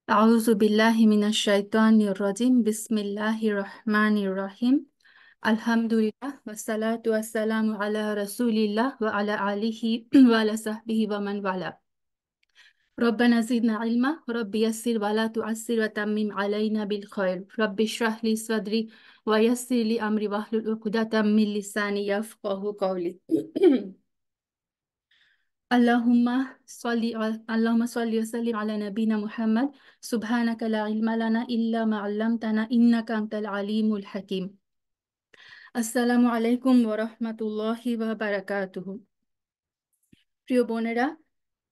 أعوذ بالله من الشيطان الرجيم بسم الله الرحمن الرحيم الحمد لله والصلاة والسلام على رسول الله وعلى آله وعلى صحبه ومن والاه ربنا زدنا علما رب يسر ولا تعسر وتمم علينا بالخير رب اشرح لي صدري ويسر لي أمري واحلل عقدة من لساني يفقه قولي اللهم صل وسلم على نبينا محمد سبحانك لا علم لنا إلا ما علمتنا إنك أنت العليم الحكيم আসসালামু আলাইকুম ওয়া রাহমাতুল্লাহি ওয়া বারাকাতুহু। প্রিয় বোনেরা,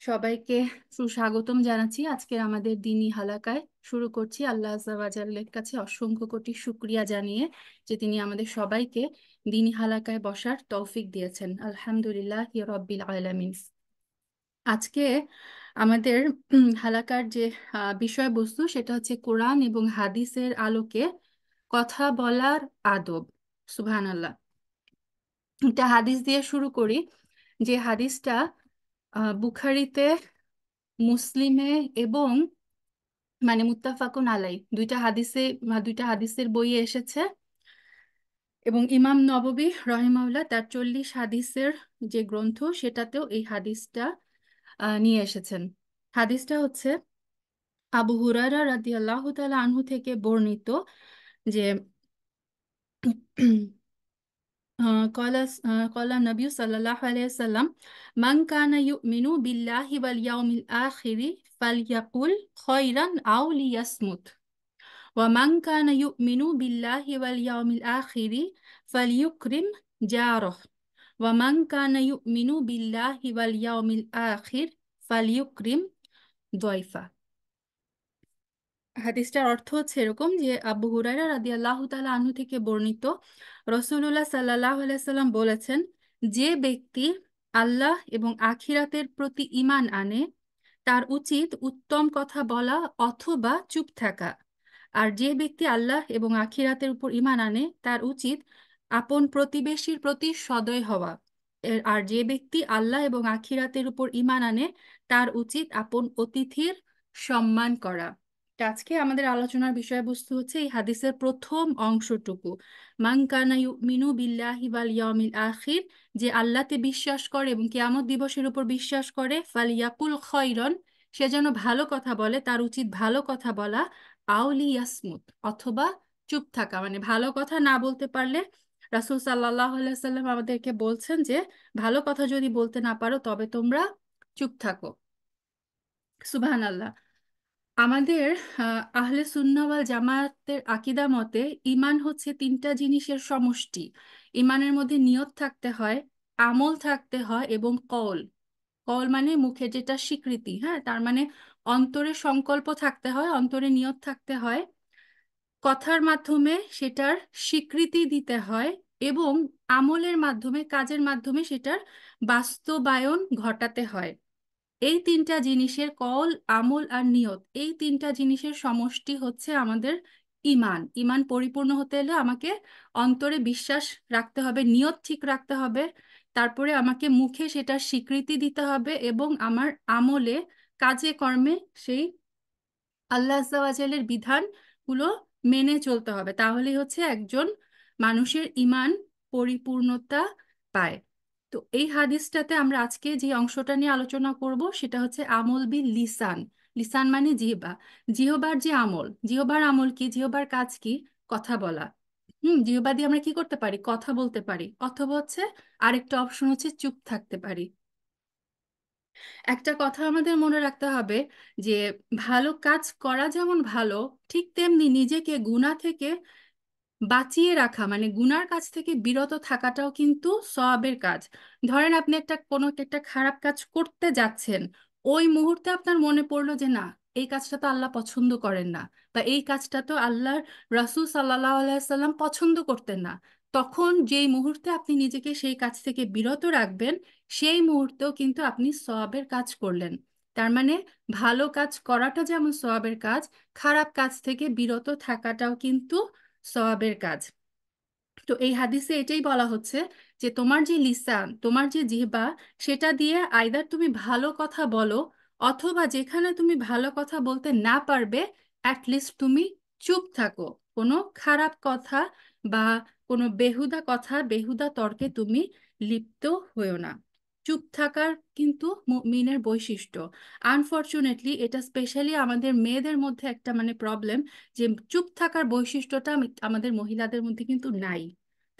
সবাইকে সুস্বাগতম জানাচ্ছি আজকের আমাদের দিনী হালাকায়। শুরু করছি আল্লাহ আযজা ওয়া জাল্লের কাছে অসংখ্য কোটি শুকরিয়া জানিয়ে যে তিনি আমাদের সবাইকে দিনী হালাকায় বসার তৌফিক দিয়েছেন। আলহামদুলিল্লাহ রাব্বিল আলামিন। আজকে আমাদের হালাকার যে বিষয়বস্তু সেটা হচ্ছে কোরআন এবং হাদিসের আলোকে কথা বলার আদব। সুবহানাল্লাহ। একটা হাদিস দিয়ে শুরু করি, যে হাদিসটা বুখারীতে, মুসলিমে এবং মানে মুত্তাফাকুন আলাই দুইটা হাদিসের বইয়ে এসেছে। এবং ইমাম নববী রহিমাহুল্লাহ তার 40 হাদিসের যে গ্রন্থ সেটাতেও এই হাদিসটা নিয়ে এসেছেন। হাদিসটা হচ্ছে আবু হুরায়রা রাদিয়াল্লাহু তাআলা আনহু থেকে বর্ণিত যে قال قال النبي صلى الله عليه وسلم من كان يؤمن بالله واليوم الآخر فليقل خيرا أو ليصمت ومن كان يؤمن بالله واليوم الآخر فليكرم جاره ومن كان يؤمن بالله واليوم الآخر فليكرم ضيفه। হাদিসটার অর্থ হচ্ছে এরকম যে আবু হুরায়রা রাদিয়াল্লাহু তাআলা আনহু থেকে বর্ণিত, রাসূলুল্লাহ সাল্লাল্লাহু আলাইহি সাল্লাম বলেছেন, যে ব্যক্তি আল্লাহ এবং আখিরাতের প্রতি ঈমান আনে তার উচিত উত্তম কথা বলা অথবা চুপ থাকা। আর যে ব্যক্তি আল্লাহ এবং আখিরাতের উপর ঈমান আনে তার উচিত আপন প্রতিবেশীর প্রতি সদয় হওয়া। আর যে ব্যক্তি আল্লাহ এবং আখিরাতের উপর ঈমান আনে তার উচিত আপন অতিথির সম্মান করা। তো আজকে আমাদের আলোচনার বিষয়বস্তু হচ্ছে এই হাদিসের প্রথম অংশটুকু, মান কানা ইউমিনু বিল্লাহি ওয়াল ইয়াউমিল আখির, যে আল্লাহতে বিশ্বাস করে এবং কিয়ামত দিবসের উপর বিশ্বাস করে, ফালিয়াকুল খায়রান, সে যেন ভালো কথা বলে, তার উচিত ভালো কথা বলা, আউলি ইয়াসমুত, অথবা চুপ থাকা। মানে ভালো কথা না বলতে পারলে রাসূল সাল্লাল্লাহু আলাইহি সাল্লাম আমাদেরকে বলছেন যে ভালো কথা যদি বলতে না পারো তবে তোমরা চুপ থাকো। সুবহানাল্লাহ। আমাদের আহলে সুন্নাহ ওয়াল জামায়াতের আকীদা মতে ঈমান হচ্ছে তিনটা জিনিসের সমষ্টি। ঈমানের মধ্যে নিয়ত থাকতে হয়, আমল থাকতে হয় এবং কওল। কওল মানে মুখে যেটা স্বীকৃতি, হ্যাঁ, তার মানে অন্তরে সংকল্প থাকতে হয়, অন্তরে নিয়ত থাকতে হয়, কথার মাধ্যমে সেটার স্বীকৃতি দিতে হয় এবং আমলের মাধ্যমে, কাজের মাধ্যমে সেটার বাস্তবায়ন ঘটাতে হয়। এই তিনটা জিনিসের, কওল, আমল আর নিয়ত, এই তিনটা জিনিসের সমষ্টি হচ্ছে আমাদের ঈমান। ঈমান পরিপূর্ণ হতে হলে আমাকে অন্তরে বিশ্বাস রাখতে হবে, নিয়ত ঠিক রাখতে হবে, তারপরে আমাকে মুখে সেটার স্বীকৃতি দিতে হবে এবং আমার আমলে, কাজে কর্মে সেই আল্লাহ আজ্জা ওয়া জাল্লের বিধানগুলো মেনে চলতে হবে। তাহলেই হচ্ছে একজন মানুষের ঈমান পরিপূর্ণতা পায়। তো এই হাদিসটাতে আমরা আজকে যে অংশটা নিয়ে আলোচনা করব সেটা হচ্ছে আমল বিল লিসান। লিসান মানে জিহবা। জিহবার যে আমল, জিহবার আমল কি, জিহবার কাজ কি? কথা বলা। জিহবা দিয়ে আমরা কি করতে পারি? কথা বলতে পারি, অথবা হচ্ছে আরেকটা অপশন হচ্ছে চুপ থাকতে পারি। একটা কথা আমাদের মনে রাখতে হবে যে ভালো কাজ করা যেমন ভালো, ঠিক তেমনি নিজেকে গুনাহ থেকে বাঁচিয়ে রাখা, মানে গুনার কাজ থেকে বিরত থাকাটাও কিন্তু সওয়াবের কাজ। ধরেন আপনি কোনো একটা খারাপ কাজ করতে যাচ্ছেন, ওই মুহূর্তে আপনার মনে পড়লো যে না, এই কাজটা তো আল্লাহ পছন্দ করেন না, বা এই কাজটা তো আল্লাহর রাসূল সাল্লাল্লাহু আলাইহি সাল্লাম পছন্দ করতেন না। তখন যেই মুহূর্তে আপনি নিজেকে সেই কাজ থেকে বিরত রাখবেন, সেই মুহূর্তেও কিন্তু আপনি সওয়াবের কাজ করলেন। তার মানে ভালো কাজ করাটা যেমন সওয়াবের কাজ, খারাপ কাজ থেকে বিরত থাকাটাও কিন্তু সওয়াবের কাজ। তো এই হাদিসে এটাই বলা হচ্ছে যে তোমার যে লিসান, তোমার যে জিহ্বা, সেটা দিয়ে আইদার তুমি ভালো কথা বলো অথবা যেখানে তুমি ভালো কথা বলতে না পারবে, অ্যাটলিস্ট তুমি চুপ থাকো। কোনো খারাপ কথা বা কোনো বেহুদা কথা, বেহুদা তর্কে তুমি লিপ্ত হয়েও না। চুপ থাকার কিন্তু মুমিনের বৈশিষ্ট্য। আনফরচুনেটলি এটা স্পেশালি আমাদের মেয়েদের মধ্যে একটা মানে প্রবলেম, যে চুপ থাকার বৈশিষ্ট্যটা আমাদের মহিলাদের মধ্যে কিন্তু নাই।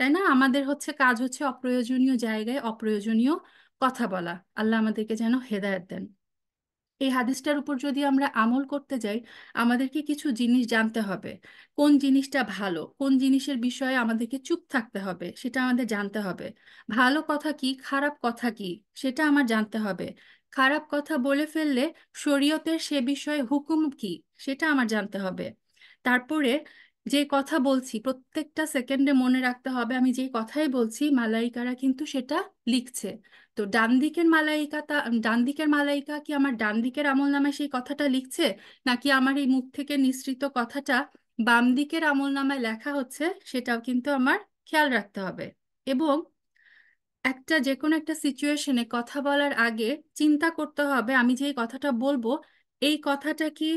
তাই না? আমাদের হচ্ছে কাজ হচ্ছে অপ্রয়োজনীয় জায়গায় অপ্রয়োজনীয় কথা বলা। আল্লাহ আমাদেরকে যেন হেদায়েত দেন। এই হাদিসটার উপর যদি আমরা আমল করতে যাই, আমাদেরকে কিছু জিনিস জানতে হবে। কোন জিনিসটা ভালো, কোন জিনিসের বিষয়ে আমাদেরকে চুপ থাকতে হবে, সেটা আমাদের জানতে হবে। ভালো কথা কি, খারাপ কথা কি, সেটা আমার জানতে হবে। খারাপ কথা বলে ফেললে শরীয়তের সে বিষয়ে হুকুম কি, সেটা আমার জানতে হবে। তারপরে যে কথা বলছি প্রত্যেকটা সেকেন্ডে মনে রাখতে হবে, আমি যে কথাই বলছি মালাইকারা কিন্তু সেটা লিখছে। তো ডান দিকের মালাইকা কি আমার ডান দিকের আমলনামায় সেই কথাটা লিখছে, নাকি আমার এই মুখ থেকে নিঃসৃত কথাটা বাম দিকের আমলনামায় লেখা হচ্ছে, সেটাও কিন্তু আমার খেয়াল রাখতে হবে। এবং যে কোনো একটা সিচুয়েশনে কথা বলার আগে চিন্তা করতে হবে, আমি যে এই কথাটা বলবো, এই কথাটা কি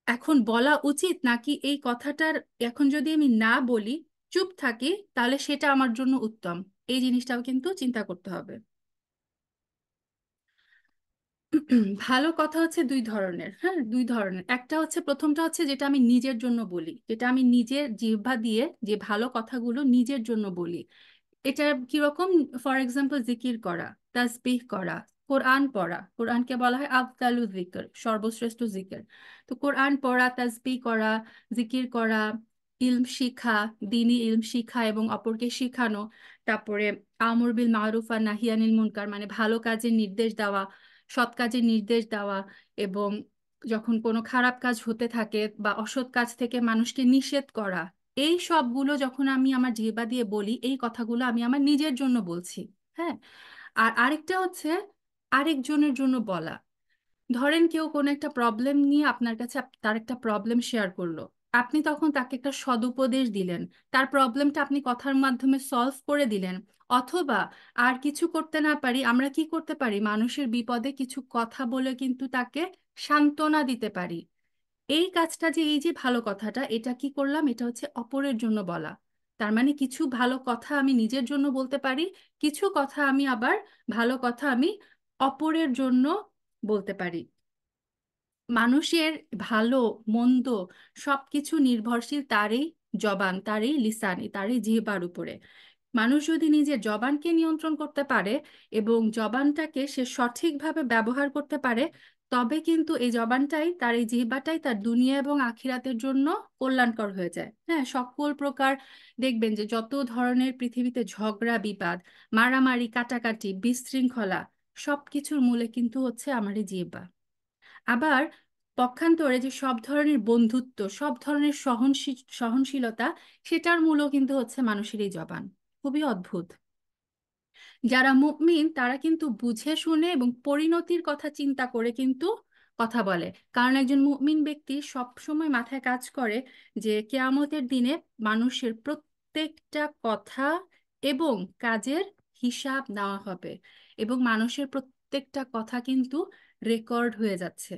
এখন বলা উচিত, নাকি এই কথাটার এখন যদি আমি না বলি, চুপ থাকি, তাহলে সেটা আমার জন্য উত্তম। এই জিনিসটাও কিন্তু চিন্তা করতে হবে। ভালো কথা হচ্ছে দুই ধরনের, হ্যাঁ, দুই ধরনের। একটা হচ্ছে, প্রথমটা হচ্ছে যেটা আমি নিজের জন্য বলি, যেটা আমি নিজের জিহ্বা দিয়ে যে ভালো কথাগুলো নিজের জন্য বলি। এটা কিরকম? ফর এক্সাম্পল, জিকির করা, তাসবিহ করা, কোরআন পড়া। কোরআনকে বলা হয় আফদালু জিকির, সর্বশ্রেষ্ঠ জিকির। তো কোরআন পড়া, তাসবিহ করা, জিকির করা, ইলম শিখা, দ্বীনি ইলম শিখা এবং অপরকে শিখানো। তারপরে আমর বিল মারুফ আর নাহি আনিল মুনকার, মানে ভালো কাজের নির্দেশ দেওয়া, সৎ কাজের নির্দেশ দেওয়া। এবং যখন কোনো খারাপ কাজ হতে থাকে বা অসৎ কাজ থেকে মানুষকে নিষেধ করা, এই সবগুলো যখন আমি আমার জিহ্বা দিয়ে বলি, এই কথাগুলো আমি আমার নিজের জন্য বলছি। হ্যাঁ। আর আরেকটা হচ্ছে আরেকজনের জন্য বলা। ধরেন কেউ কোনো একটা প্রবলেম নিয়ে আপনার কাছে তার একটা প্রবলেম শেয়ার করলো, আপনি তখন তাকে একটা সদুপদেশ দিলেন, তার প্রবলেমটা আপনি কথার মাধ্যমে সলভ করে দিলেন। অথবা আর কিছু করতে না পারি, আমরা কি করতে পারি, মানুষের বিপদে কিছু কথা বলে কিন্তু তাকে সান্ত্বনা দিতে পারি। এই কাজটা, যে এই যে ভালো কথাটা, এটা কি করলাম, এটা হচ্ছে অপরের জন্য বলা। তার মানে কিছু ভালো কথা আমি নিজের জন্য বলতে পারি, কিছু কথা আমি আবার, ভালো কথা আমি অপরের জন্য বলতে পারি। মানুষের ভালো মন্দ সবকিছু নির্ভরশীল তারই জবান, তারই লিসানি, তারই জিহ্বার উপরে। মানুষ যদি নিজের জবানকে নিয়ন্ত্রণ করতে পারে এবং জবানটাকে সে সঠিকভাবে ব্যবহার করতে পারে, তবে কিন্তু এই জবানটাই, তার এই জিহ্বাটাই তার দুনিয়া এবং আখিরাতের জন্য কল্যাণকর হয়ে যায়। হ্যাঁ, সকল প্রকার দেখবেন যে যত ধরনের পৃথিবীতে ঝগড়া বিবাদ, মারামারি, কাটাকাটি, বিশৃঙ্খলা, সবকিছুর মূলে কিন্তু হচ্ছে আমার এই জিহ্বা। আবার পক্ষান্তরে যে সব ধরনের বন্ধুত্ব, সব ধরনের সহনশীলতা, সেটার মূলও কিন্তু হচ্ছে মানুষের এই জবান। খুবই অদ্ভুত। যারা মুমিন তারা কিন্তু বুঝে শুনে এবং পরিণতির কথা চিন্তা করে কিন্তু কথা বলে। কারণ একজন মুমিন ব্যক্তি সব সময় মাথায় কাজ করে যে কেয়ামতের দিনে মানুষের প্রত্যেকটা কথা এবং কাজের হিসাব নেওয়া হবে, এবং মানুষের প্রত্যেকটা কথা কিন্তু রেকর্ড হয়ে যাচ্ছে।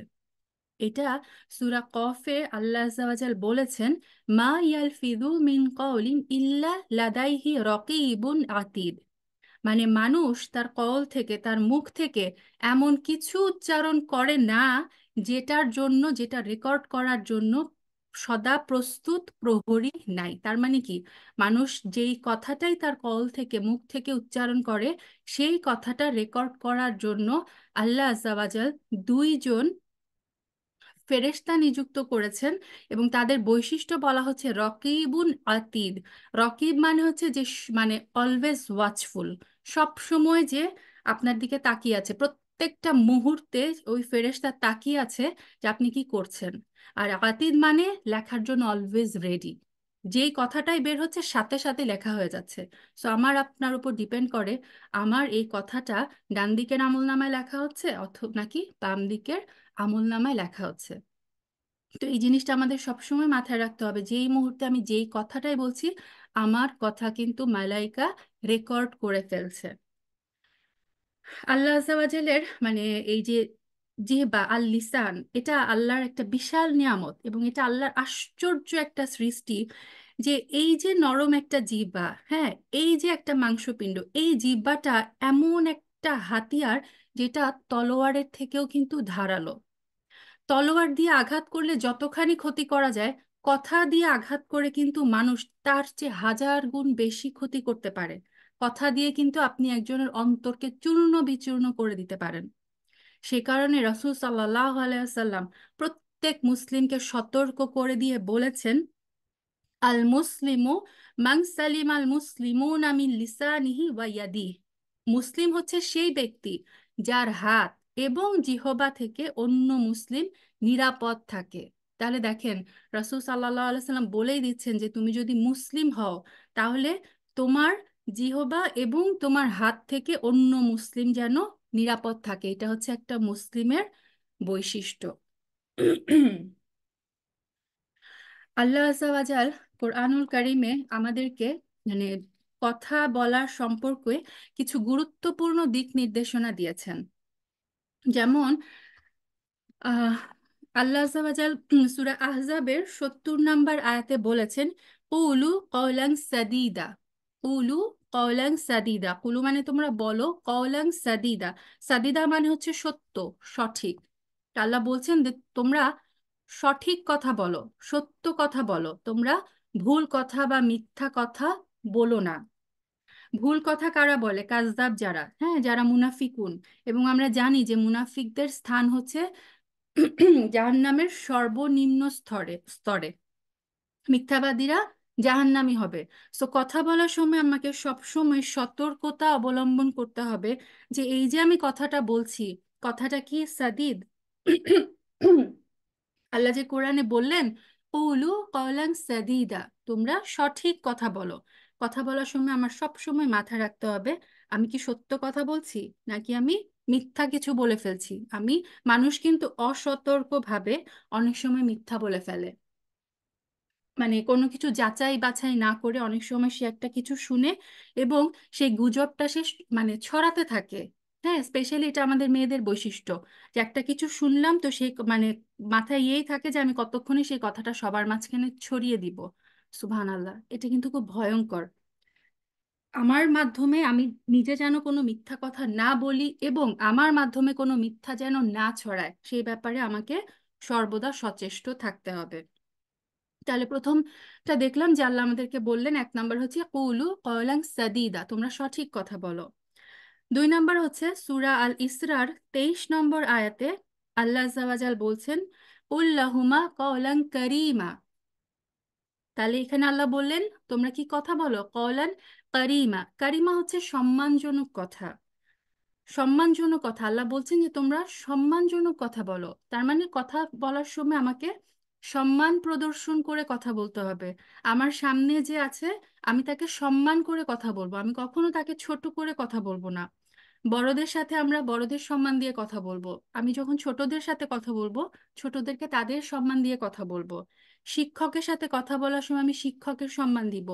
এটা সূরা কফে আল্লাহ আজ্জা ওয়া জাল বলেছেন, মা ইয়ালফিযু মিন কাওলিন ইল্লা লাদাইহি রাকীবুন আতীদ। মানে মানুষ তার কল থেকে, তার মুখ থেকে এমন কিছু উচ্চারণ করে না যেটার জন্য, যেটা রেকর্ড করার জন্য সদা প্রস্তুত প্রহরী নাই। তার মানে কি, মানুষ যেই কথাটাই তার কল থেকে, মুখ থেকে উচ্চারণ করে, সেই কথাটা রেকর্ড করার জন্য আল্লাহ আজ্জা ওয়া জাল দুইজন ফেরেশতা নিযুক্ত করেছেন। এবং তাদের বৈশিষ্ট্য বলা হচ্ছে রকিবুন আতিদ। রকিব মানে হচ্ছে যে মানে অলওয়েজ ওয়াচফুল, সব সময় যে আপনার দিকে তাকিয়ে আছে, প্রত্যেকটা মুহূর্তে ওই ফেরেশতা তাকিয়ে আছে যে আপনি কি করছেন। আর আতিদ মানে লেখার জন্য অলওয়েজ রেডি, যেই কথাটাই বের হচ্ছে সাথে সাথে লেখা হয়ে যাচ্ছে। সো আমার আপনার উপর ডিপেন্ড করে, আমার এই কথাটা ডান দিকের আমলনামায় লেখা হচ্ছে অথবা নাকি বাম দিকের আমলনামায় লেখা হচ্ছে। তো এই জিনিসটা আমাদের সবসময় মাথায় রাখতে হবে, যেই মুহূর্তে আমি যেই কথাটাই বলছি, আমার কথা কিন্তু মালাইকা রেকর্ড করে ফেলছে। আল্লাহ আজ্জা ওয়া জালের মানে এই যে জিহবা আল লিসান, এটা আল্লাহর একটা বিশাল নিয়ামত এবং এটা আল্লাহর আশ্চর্য একটা সৃষ্টি, যে এই যে নরম একটা জিহ্বা, হ্যাঁ, এই যে একটা মাংসপিণ্ড, এই জিহ্বাটা এমন একটা হাতিয়ার যেটা তলোয়ারের থেকেও কিন্তু ধারালো। তলোয়ার দিয়ে আঘাত করলে যতখানি ক্ষতি করা যায়, কথা দিয়ে আঘাত করে কিন্তু মানুষ তার চেয়ে হাজার গুণ বেশি ক্ষতি করতে পারে। কথা দিয়ে কিন্তু আপনি একজনের অন্তরকে চূর্ণ বিচূর্ণ করে দিতে পারেন। সে কারণে রাসূল সাল্লাল্লাহু আলাইহি ওয়াসাল্লাম প্রত্যেক মুসলিমকে সতর্ক করে দিয়ে বলেছেন, আল মুসলিমু মান সালিম আল মুসলিমুনা মিন লিসানিহি ওয়া ইয়াদিহি। মুসলিম হচ্ছে সেই ব্যক্তি যার হাত এবং জিহবা থেকে অন্য মুসলিম নিরাপদ থাকে। তাহলে দেখেন, রাসূল সাল্লাল্লাহু আলাইহি সাল্লাম বলেই দিচ্ছেন যে তুমি যদি মুসলিম হও, তাহলে তোমার জিহবা এবং তোমার হাত থেকে অন্য মুসলিম যেন নিরাপদ থাকে। এটা হচ্ছে একটা মুসলিমের বৈশিষ্ট্য। আল্লাহ আযাওয়াজাল কোরআনুল কারিমে আমাদেরকে মানে কথা বলার সম্পর্কে কিছু গুরুত্বপূর্ণ দিক নির্দেশনা দিয়েছেন। যেমন আহ আল্লাহ আযাওয়াজাল সূরা আহজাবের ৭০ নম্বর আয়াতে বলেছেন, কুলু কওলান সাদীদা। কুলু কওলান সাদীদা, কুলু মানে তোমরা বলো, কওলান সাদীদা, সাদীদা মানে হচ্ছে সত্য, সঠিক। আল্লাহ বলছেন যে তোমরা সঠিক কথা বলো, সত্য কথা বলো, তোমরা ভুল কথা বা মিথ্যা কথা বলো না। ভুল কথা কারা বলে? কাযযাব যারা, হ্যাঁ, যারা মুনাফিকুন। এবং আমরা জানি যে মুনাফিকদের স্থান হচ্ছে জাহান্নামের সর্বনিম্ন স্তরে স্তরে। মিথ্যাবাদীরা জাহান্নামী হবে। সো কথা বলার সময় আমাকে সবসময় সতর্কতা অবলম্বন করতে হবে যে এই যে আমি কথাটা বলছি, কথাটা কি সাদিদ? আল্লাহ যে কোরআনে বললেন, কৌলু কওলান সাদিদা, তোমরা সঠিক কথা বলো। কথা বলার সময় আমার সব সময় মাথায় রাখতে হবে আমি কি সত্য কথা বলছি নাকি আমি মিথ্যা কিছু বলে ফেলছি। মানুষ কিন্তু অসতর্কভাবে অনেক সময় মিথ্যা বলে ফেলে, মানে কোনো কিছু যাচাই বাছাই না করে অনেক সময় সে একটা কিছু শুনে এবং সেই গুজবটা সে মানে ছড়াতে থাকে। হ্যাঁ, স্পেশালি এটা আমাদের মেয়েদের বৈশিষ্ট্য, যে একটা কিছু শুনলাম তো সেই মানে মাথায় ইয়েই থাকে যে আমি কতক্ষণে সেই কথাটা সবার মাঝখানে ছড়িয়ে দিব। সুবহানাল্লাহ, এটা কিন্তু খুব ভয়ঙ্কর। আমার মাধ্যমে আমি নিজে যেন কোনো মিথ্যা কথা না বলি এবং আমার মাধ্যমে কোনো মিথ্যা যেন না ছড়ায়, সেই ব্যাপারে আমাকে সর্বদা সচেষ্ট থাকতে হবে। তাহলে প্রথমটা দেখলাম যে আল্লাহ আমাদেরকে বললেন, এক নাম্বার হচ্ছে কুলু কওলান সাদীদা, তোমরা সঠিক কথা বলো। দুই নাম্বার হচ্ছে সূরা আল ইসরার 23 নম্বর আয়াতে আল্লাহ আযাওয়াজাল বলছেন, উল্লাহুমা কওলান কারীমা। তাহলে এখানে আল্লাহ বললেন তোমরা কি কথা বলো? কওলান কারীমা, কারিমা হচ্ছে সম্মানজনক কথা। সম্মানজনক কথা, আল্লাহ বলছেন যে তোমরা সম্মানজনক কথা বলো। তার মানে কথা বলার সময় আমাকে সম্মান প্রদর্শন করে কথা বলতে হবে। আমার সামনে যে আছে আমি তাকে সম্মান করে কথা বলবো, আমি কখনো তাকে ছোট করে কথা বলবো না। বড়দের সাথে আমরা বড়দের সম্মান দিয়ে কথা বলবো। আমি যখন ছোটদের সাথে কথা বলবো, ছোটদেরকে তাদের সম্মান দিয়ে কথা বলবো। শিক্ষকের সাথে কথা বলার সময় আমি শিক্ষকের সম্মান দিব।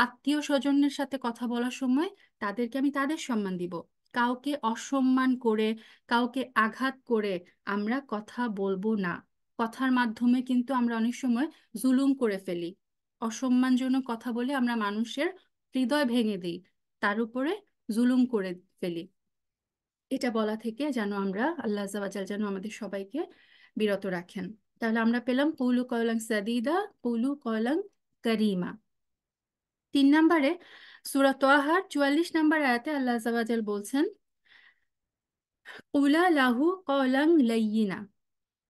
আত্মীয় স্বজনের সাথে কথা বলার সময় তাদেরকে আমি তাদের সম্মান দিব। কাউকে অসম্মান করে, কাউকে আঘাত করে আমরা কথা বলবো না। কথার মাধ্যমে কিন্তু আমরা অনেক সময় জুলুম করে ফেলি। অসম্মানজনক কথা বলে আমরা মানুষের হৃদয় ভেঙে দিই, তার উপরে জুলুম করে ফেলি। এটা বলা থেকে যেন আমরা, আল্লাহ আযাওয়াজাল যেন আমাদের সবাইকে বিরত রাখেন। তাহলে আমরা পেলাম কুলু কওলান সাদীদা, কুলু কওলান কারীমা। 3 নম্বরে সূরা তাহার 44 নম্বর আয়াতে আল্লাহ আযাওয়াজাল বলছেন, কুলা লাহু কওলান লাইয়িনা।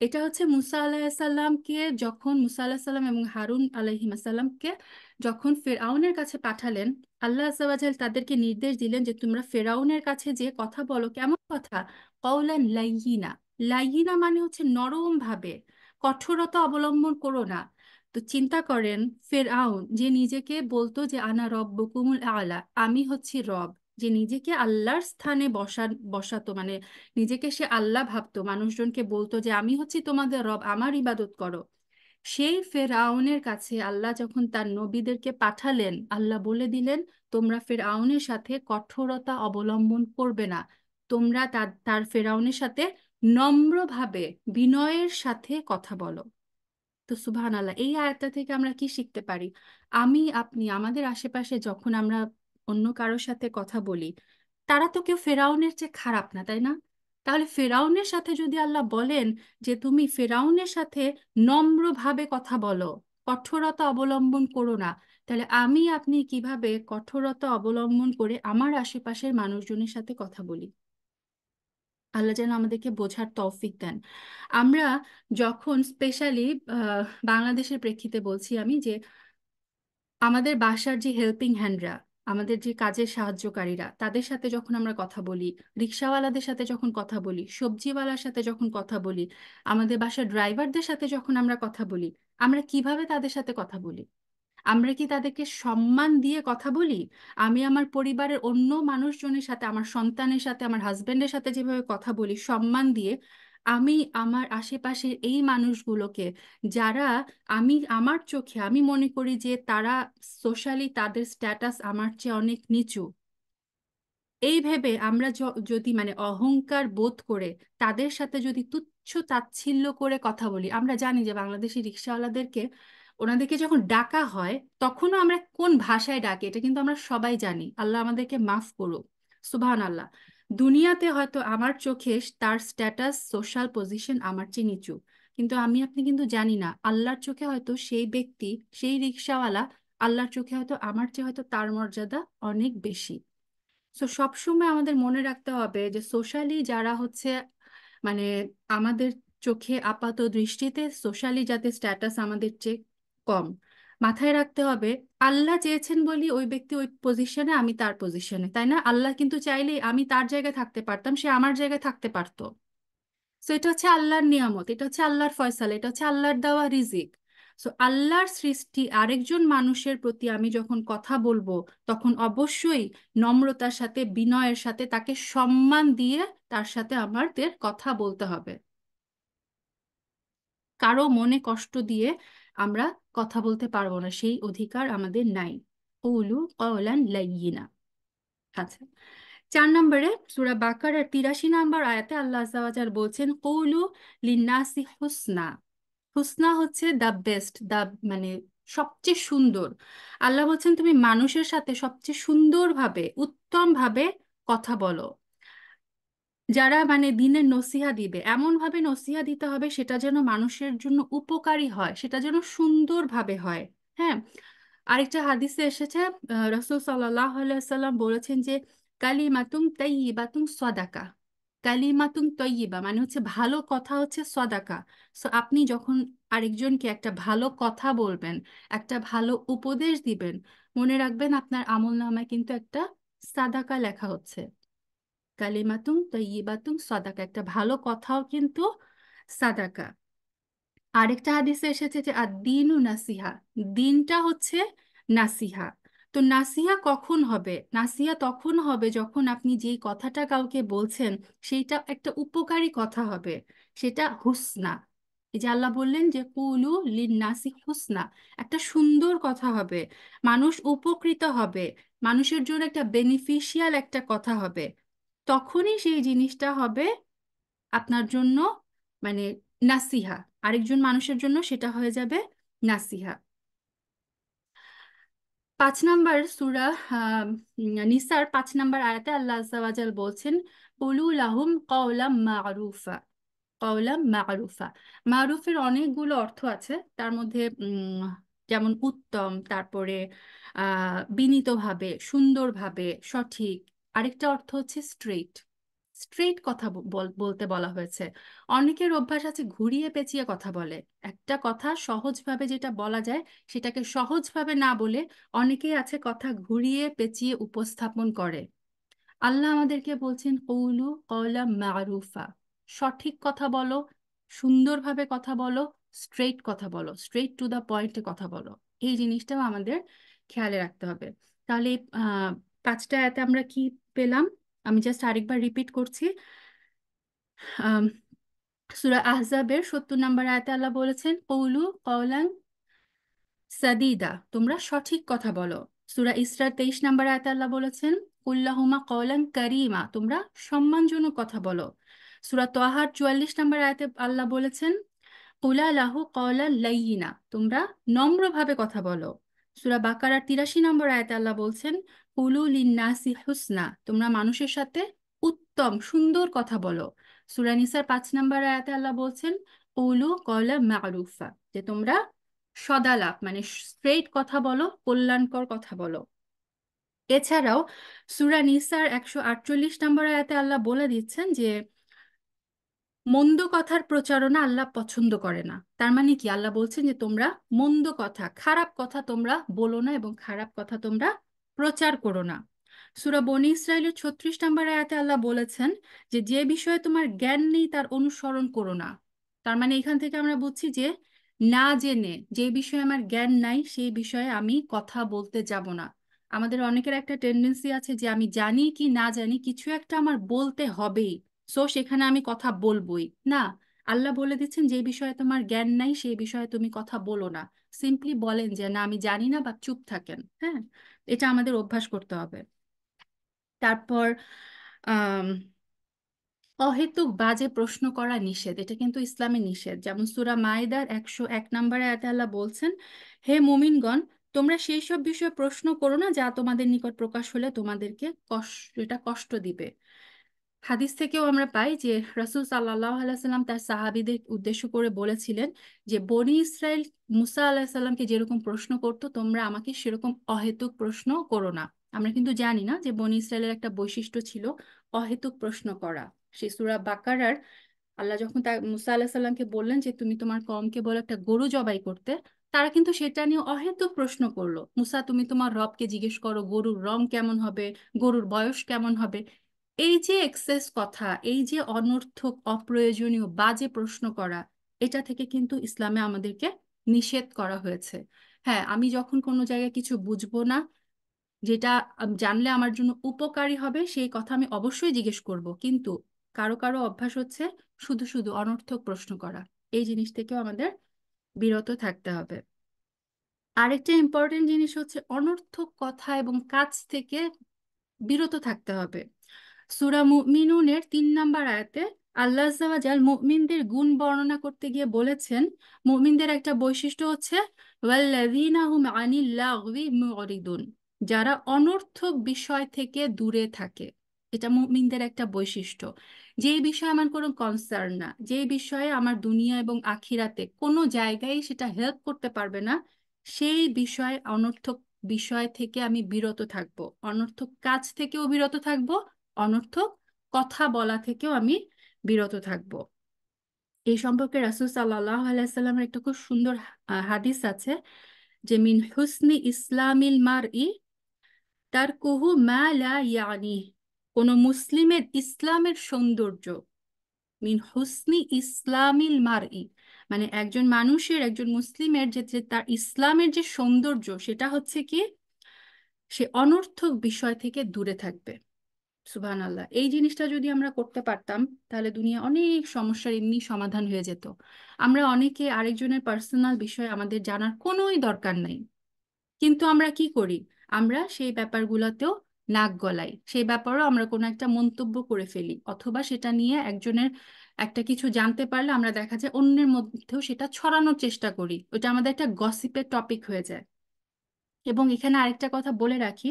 এটা হচ্ছে মুসা আলাহিসাল্লামকে, যখন মুসা আলাহিসাল্লাম এবং হারুন আলাইহিমাসাল্লামকে যখন ফেরাউনের কাছে পাঠালেন, আল্লাহ আযাওয়াজাল তাদেরকে নির্দেশ দিলেন যে তোমরা ফেরাউনের কাছে যে কথা বলো, কেমন কথা? কওলান লাইয়িনা। লাইয়িনা মানে হচ্ছে নরম ভাবে, কঠোরতা অবলম্বন করো না। তো চিন্তা করেন, ফেরাউন যে নিজেকে বলতো যে আনা রব্বুকুমুল আলা, আমি হচ্ছি রব, যে নিজেকে আল্লাহর স্থানে বসাতো, মানে নিজেকে সে আল্লাহ ভাবতো, মানুষজনকে বলতো যে আমি হচ্ছি তোমাদের রব, আমার ইবাদত করো। সেই ফেরাউনের কাছে আল্লাহ যখন তার নবীদেরকে পাঠালেন, আল্লাহ বলে দিলেন তোমরা ফেরাউনের সাথে কঠোরতা অবলম্বন করবে না। তোমরা তার ফেরাউনের সাথে নম্রভাবে বিনয়ের সাথে কথা বলো। তো সুবহান আল্লাহ, এই আয়াতটা থেকে আমরা কি শিখতে পারি? আমি আপনি আমাদের আশেপাশে যখন আমরা অন্য কারোর সাথে কথা বলি, তারা তো কেউ ফেরাউনের চেয়ে খারাপ না, তাই না? তাহলে ফেরাউনের সাথে যদি আল্লাহ বলেন যে তুমি ফেরাউনের সাথে নম্রভাবে কথা বলো, কঠোরতা অবলম্বন করো না, তাহলে আমি আপনি কিভাবে কঠোরতা অবলম্বন করে আমার আশেপাশের মানুষজনের সাথে কথা বলি? আল্লাহ যেন আমাদেরকে বোঝার তৌফিক দেন। আমরা যখন স্পেশালি বাংলাদেশের প্রেক্ষিতে বলছি আমি, যে আমাদের বাসার যে হেল্পিং হ্যান্ডরা, আমাদের যে কাজের সাহায্যকারীরা, তাদের সাথে যখন আমরা কথা বলি, রিক্সাওয়ালাদের সাথে যখন কথা বলি, সবজিওয়ালার সাথে যখন কথা বলি, আমাদের বাসার ড্রাইভারদের সাথে যখন আমরা কথা বলি, আমরা কিভাবে তাদের সাথে কথা বলি? আমরা কি তাদেরকে সম্মান দিয়ে কথা বলি? আমি আমার পরিবারের অন্য মানুষজনের সাথে, আমার সন্তানের সাথে, আমার হাজবেন্ডের সাথে যেভাবে কথা বলি সম্মান দিয়ে, আমি আমার আশেপাশের এই মানুষগুলোকে, যারা আমার চোখে আমি মনে করি যে তারা সোশ্যালি তাদের স্ট্যাটাস আমার চেয়ে অনেক নিচু, এই ভেবে আমরা যদি মানে অহংকার বোধ করে তাদের সাথে যদি তুচ্ছ তাচ্ছিল্য করে কথা বলি। আমরা জানি যে বাংলাদেশি রিক্সাওয়ালাদেরকে, ওনাদেরকে যখন ডাকা হয় তখনও আমরা কোন ভাষায় ডাকি, এটা কিন্তু আমরা সবাই জানি। আল্লাহ আমাদেরকে মাফ করুক, সুবহান আল্লাহ। দুনিয়াতে হয়তো আমার চোখে তার স্ট্যাটাস সোশ্যাল পজিশন আমার চেয়ে নিচু, কিন্তু আমি আপনি কিন্তু জানি না আল্লাহর চোখে হয়তো সেই ব্যক্তি, সেই রিক্সাওয়ালা, আল্লাহর চোখে হয়তো আমার চেয়ে হয়তো তার মর্যাদা অনেক বেশি। সো সবসময় আমাদের মনে রাখতে হবে যে সোশ্যালি যারা হচ্ছে মানে আমাদের চোখে আপাত দৃষ্টিতে সোশ্যালি যাতে স্ট্যাটাস আমাদের চেয়ে কম, মাথায় রাখতে হবে আল্লাহ চেয়েছেন বলি ওই ব্যক্তি ওই পজিশনে, আমি তার পজিশনে, তাই না? আল্লাহ কিন্তু চাইলেই আমি তার জায়গায় থাকতে পারতাম, সে আমার জায়গায় থাকতে পারতো। সো এটা হচ্ছে আল্লাহর নিয়ামত, এটা হচ্ছে আল্লাহর ফয়সালা, এটা হচ্ছে আল্লাহর দেওয়া রিজিক। সো আল্লাহর সৃষ্টি আরেকজন মানুষের প্রতি আমি যখন কথা বলবো, তখন অবশ্যই নম্রতার সাথে বিনয়ের সাথে তাকে সম্মান দিয়ে তার সাথে আমাদের কথা বলতে হবে। কারো মনে কষ্ট দিয়ে আমরা কথা বলতে পারবো না, সেই অধিকার আমাদের নাই। কৌলু কওলান লাইয়িনা। আচ্ছা, 4 নম্বরে সূরা বাকারার 83 নম্বর আয়াতে আল্লাহ আযজা ওয়া জাল বলছেন কৌলু লিন্নাসি হুসনা। হুসনা হচ্ছে দ্য বেস্ট, দ্য মানে সবচেয়ে সুন্দর। আল্লাহ বলছেন তুমি মানুষের সাথে সবচেয়ে সুন্দরভাবে, উত্তম ভাবে কথা বলো। যারা মানে দিনের নসিহা দিবে, এমন ভাবে নসিহা দিতে হবে সেটা যেন মানুষের জন্য উপকারী হয়, সেটা যেন সুন্দরভাবে হয়। হ্যাঁ, আরেকটা হাদিসে এসেছে, রাসূল সাল্লাল্লাহু আলাইহি সাল্লাম বলেছেন যে কালিমাতুন তাইয়্যিবাতুন সাদাকা। কালিমাতুন তৈয়িবা মানে হচ্ছে ভালো কথা হচ্ছে সদাকা। সো আপনি যখন আরেকজনকে একটা ভালো কথা বলবেন, একটা ভালো উপদেশ দিবেন, মনে রাখবেন আপনার আমলনামায় কিন্তু একটা সাদাকা লেখা হচ্ছে। কালিমাতুন তৈয়িবাতুন সাদাকা, একটা ভালো কথাও কিন্তু সাদাকা। আরেকটা হাদিসে এসেছে যে আদ-দীনু নাসিহা, দিনটা হচ্ছে নাসিহা। তো নাসিহা কখন হবে? নাসিহা তখন হবে যখন আপনি যেই কথাটা কাউকে বলছেন সেইটা একটা উপকারী কথা হবে, সেটা হুসনা। এই যে আল্লাহ বললেন যে কুলু লিন নাসি হুসনা, একটা সুন্দর কথা হবে, মানুষ উপকৃত হবে, মানুষের জন্য একটা বেনিফিশিয়াল একটা কথা হবে, তখনই সেই জিনিসটা হবে আপনার জন্য মানে নাসিহা, আরেকজন মানুষের জন্য সেটা হয়ে যাবে নাসিহা। 5 নম্বর সূরা নিসার 5 নম্বর আয়াতে আল্লাহ আযজা ওয়া জাল বলছেন কুলু লাহুম কাওলাম মা'রুফা। কাওলাম মা'রুফা, মা'রুফের অনেকগুলো অর্থ আছে, তার মধ্যে যেমন উত্তম, তারপরে বিনীতভাবে, সুন্দরভাবে, সঠিক। আরেকটা অর্থ হচ্ছে স্ট্রেইট, স্ট্রেইট কথা বলতে বলা হয়েছে। অনেকের অভ্যাস আছে ঘুরিয়ে পেঁচিয়ে কথা বলে, একটা কথা সহজভাবে যেটা বলা যায় সেটাকে সহজভাবে না বলে অনেকেই আছে কথা ঘুরিয়ে পেঁচিয়ে উপস্থাপন করে। আল্লাহ আমাদেরকে বলছেন কৌলু কওলা মারুফা, সঠিক কথা বলো, সুন্দরভাবে কথা বলো, স্ট্রেইট কথা বলো, স্ট্রেইট টু দা পয়েন্টে কথা বলো। এই জিনিসটাও আমাদের খেয়ালে রাখতে হবে। তাহলে 5টা আয়াতে আমরা কি পেলাম? আমি জাস্ট আরেকবার রিপিট করছি। আম, সূরা আহজাবের 70 নম্বর আয়াতে আল্লাহ বলেছেন কৌলু কওলান সাদিদা, তোমরা সঠিক কথা বলো। সূরা ইসরার 23 নম্বর আয়াতে আল্লাহ বলেছেন কুল্লাহুমা কওলান কারীমা, তোমরা সম্মানজনক কথা বলো। সূরা তাহার 44 নম্বর আয়াতে আল্লাহ বলেছেন, কুলা লাহু কওলান লাইয়িনা, তোমরা নম্রভাবে কথা বলো। সূরা বাকারার 83 নম্বর আয়াতে আল্লাহ বলছেন, কুলু লিন্নাসি হুসনা, তোমরা মানুষের সাথে উত্তম সুন্দর কথা বলো। সূরা নিসার 5 নম্বর আয়াতে আল্লাহ বলছেন, কুলু কওলা মারুফা, যে তোমরা সদালাপ মানে স্ট্রেইট কথা বলো, কল্যাণকর কথা বলো। এছাড়াও সূরা নিসার 148 নম্বর আয়াতে আল্লাহ বলে দিচ্ছেন যে মন্দ কথার প্রচারণা আল্লাহ পছন্দ করে না। তার মানে কি, আল্লাহ বলছেন যে তোমরা মন্দ কথা, খারাপ কথা তোমরা বলো না এবং খারাপ কথা তোমরা প্রচার করো না। সূরা বনী ইসরাইলের 36 নম্বর আয়াতে আল্লাহ বলেছেন যে যে বিষয়ে তোমার জ্ঞান নেই তার অনুসরণ করো না। তার মানে এখান থেকে আমরা বুঝছি যে না জেনে, যে বিষয়ে আমার জ্ঞান নাই সেই বিষয়ে আমি কথা বলতে যাব না। আমাদের অনেকের একটা টেন্ডেন্সি আছে যে আমি জানি কি না জানি কিছু একটা আমার বলতে হবেই, সো সেখানে আমি কথা বলবোই না। আল্লাহ বলে দিচ্ছেন যে বিষয়ে তোমার জ্ঞান নাই সেই বিষয়ে তুমি কথা বলো না। সিম্পলি বলেন যে না আমি জানি না, বা চুপ থাকেন। হ্যাঁ, এটা আমাদের অভ্যাস করতে হবে। তারপর আহ অহেতুক বাজে প্রশ্ন করা নিষেধ, এটা কিন্তু ইসলামে নিষেধ। যেমন সূরা মাইদার 101 নম্বরে আয়াতে আল্লাহ বলছেন, হে মুমিনগণ, তোমরা সেই সব বিষয়ে প্রশ্ন করো না যা তোমাদের নিকট প্রকাশ হলে তোমাদেরকে কষ্ট দিবে। হাদিস থেকেও আমরা পাই যে রাসূল সাল্লাল্লাহু আলাইহি সাল্লাম তার সাহাবীদের উদ্দেশ্য করে বলেছিলেন যে বনি ইসরাইল মুসা আলাইহিস সালামকে যেরকম প্রশ্ন করতো তোমরা আমাকে সেরকম অহেতুক প্রশ্ন করো না। আমরা কিন্তু জানি না যে বনি ইসরায়েলের একটা বৈশিষ্ট্য ছিল অহেতুক প্রশ্ন করা। সেই সূরা বাকারার আল্লাহ যখন তার মুসা আলাইহিস সালামকে বললেন যে তুমি তোমার কওমকে বলে একটা গরু জবাই করতে, তারা কিন্তু সেটা নিয়ে অহেতুক প্রশ্ন করলো। মুসা, তুমি তোমার রবকে জিজ্ঞেস করো গরুর রং কেমন হবে, গরুর বয়স কেমন হবে। এই যে এক্সেস কথা, এই যে অনর্থক অপ্রয়োজনীয় বাজে প্রশ্ন করা, এটা থেকে কিন্তু ইসলামে আমাদেরকে নিষেধ করা হয়েছে। হ্যাঁ, আমি যখন কোনো জায়গায় কিছু বুঝবো না, যেটা জানলে আমার জন্য উপকারী হবে, সেই কথা আমি অবশ্যই জিজ্ঞেস করব, কিন্তু কারো কারো অভ্যাস হচ্ছে শুধু শুধু অনর্থক প্রশ্ন করা। এই জিনিস থেকেও আমাদের বিরত থাকতে হবে। আরেকটা ইম্পর্টেন্ট জিনিস হচ্ছে অনর্থক কথা এবং কাজ থেকে বিরত থাকতে হবে। সূরা মুমিনুনের 3 নম্বর আয়াতে আল্লাহ আজ্জা ওয়া জাল মুমিনদের গুণ বর্ণনা করতে গিয়ে বলেছেন, মুমিনদের একটা বৈশিষ্ট্য হচ্ছে ওয়াল্লাযীনা হুম আনিল লাগবি মুরিদুন, যারা অনর্থক বিষয় থেকে দূরে থাকে। এটা মুমিনদের একটা বৈশিষ্ট্য। যেই বিষয়ে আমার কোনো কনসার্ন না, যেই বিষয়ে আমার দুনিয়া এবং আখিরাতে কোনো জায়গায় সেটা হেল্প করতে পারবে না, সেই বিষয়ে অনর্থক বিষয় থেকে আমি বিরত থাকব, অনর্থক কাজ থেকেও বিরত থাকব, অনর্থক কথা বলা থেকেও আমি বিরত থাকব। এই সম্পর্কে রাসূল সাল্লাল্লাহু আলাইহি সাল্লামের একটা খুব সুন্দর হাদিস আছে যে মিন হুসনি ইসলামিল মারই তারকুহু মা লা ইয়ানি, কোন মুসলিমের ইসলামের সৌন্দর্য, মিন হুসনি ইসলামিল মারই মানে একজন মানুষের, একজন মুসলিমের যে যে তার ইসলামের যে সৌন্দর্য সেটা হচ্ছে কি, সে অনর্থক বিষয় থেকে দূরে থাকবে। সুবহানাল্লাহ, এই জিনিসটা যদি আমরা করতে পারতাম তাহলে দুনিয়া অনেক সমস্যার এমনি সমাধান হয়ে যেত। আমরা অনেকে আরেকজনের পার্সোনাল বিষয় আমাদের জানার কোনোই দরকার নাই, কিন্তু আমরা কি করি, আমরা সেই ব্যাপারগুলোতেও নাক গলাই, সেই ব্যাপারেও আমরা কোনো একটা মন্তব্য করে ফেলি, অথবা সেটা নিয়ে একজনের একটা কিছু জানতে পারলে আমরা দেখা যায় অন্যের মধ্যেও সেটা ছড়ানোর চেষ্টা করি, ওটা আমাদের একটা গসিপের টপিক হয়ে যায়। এবং এখানে আরেকটা কথা বলে রাখি,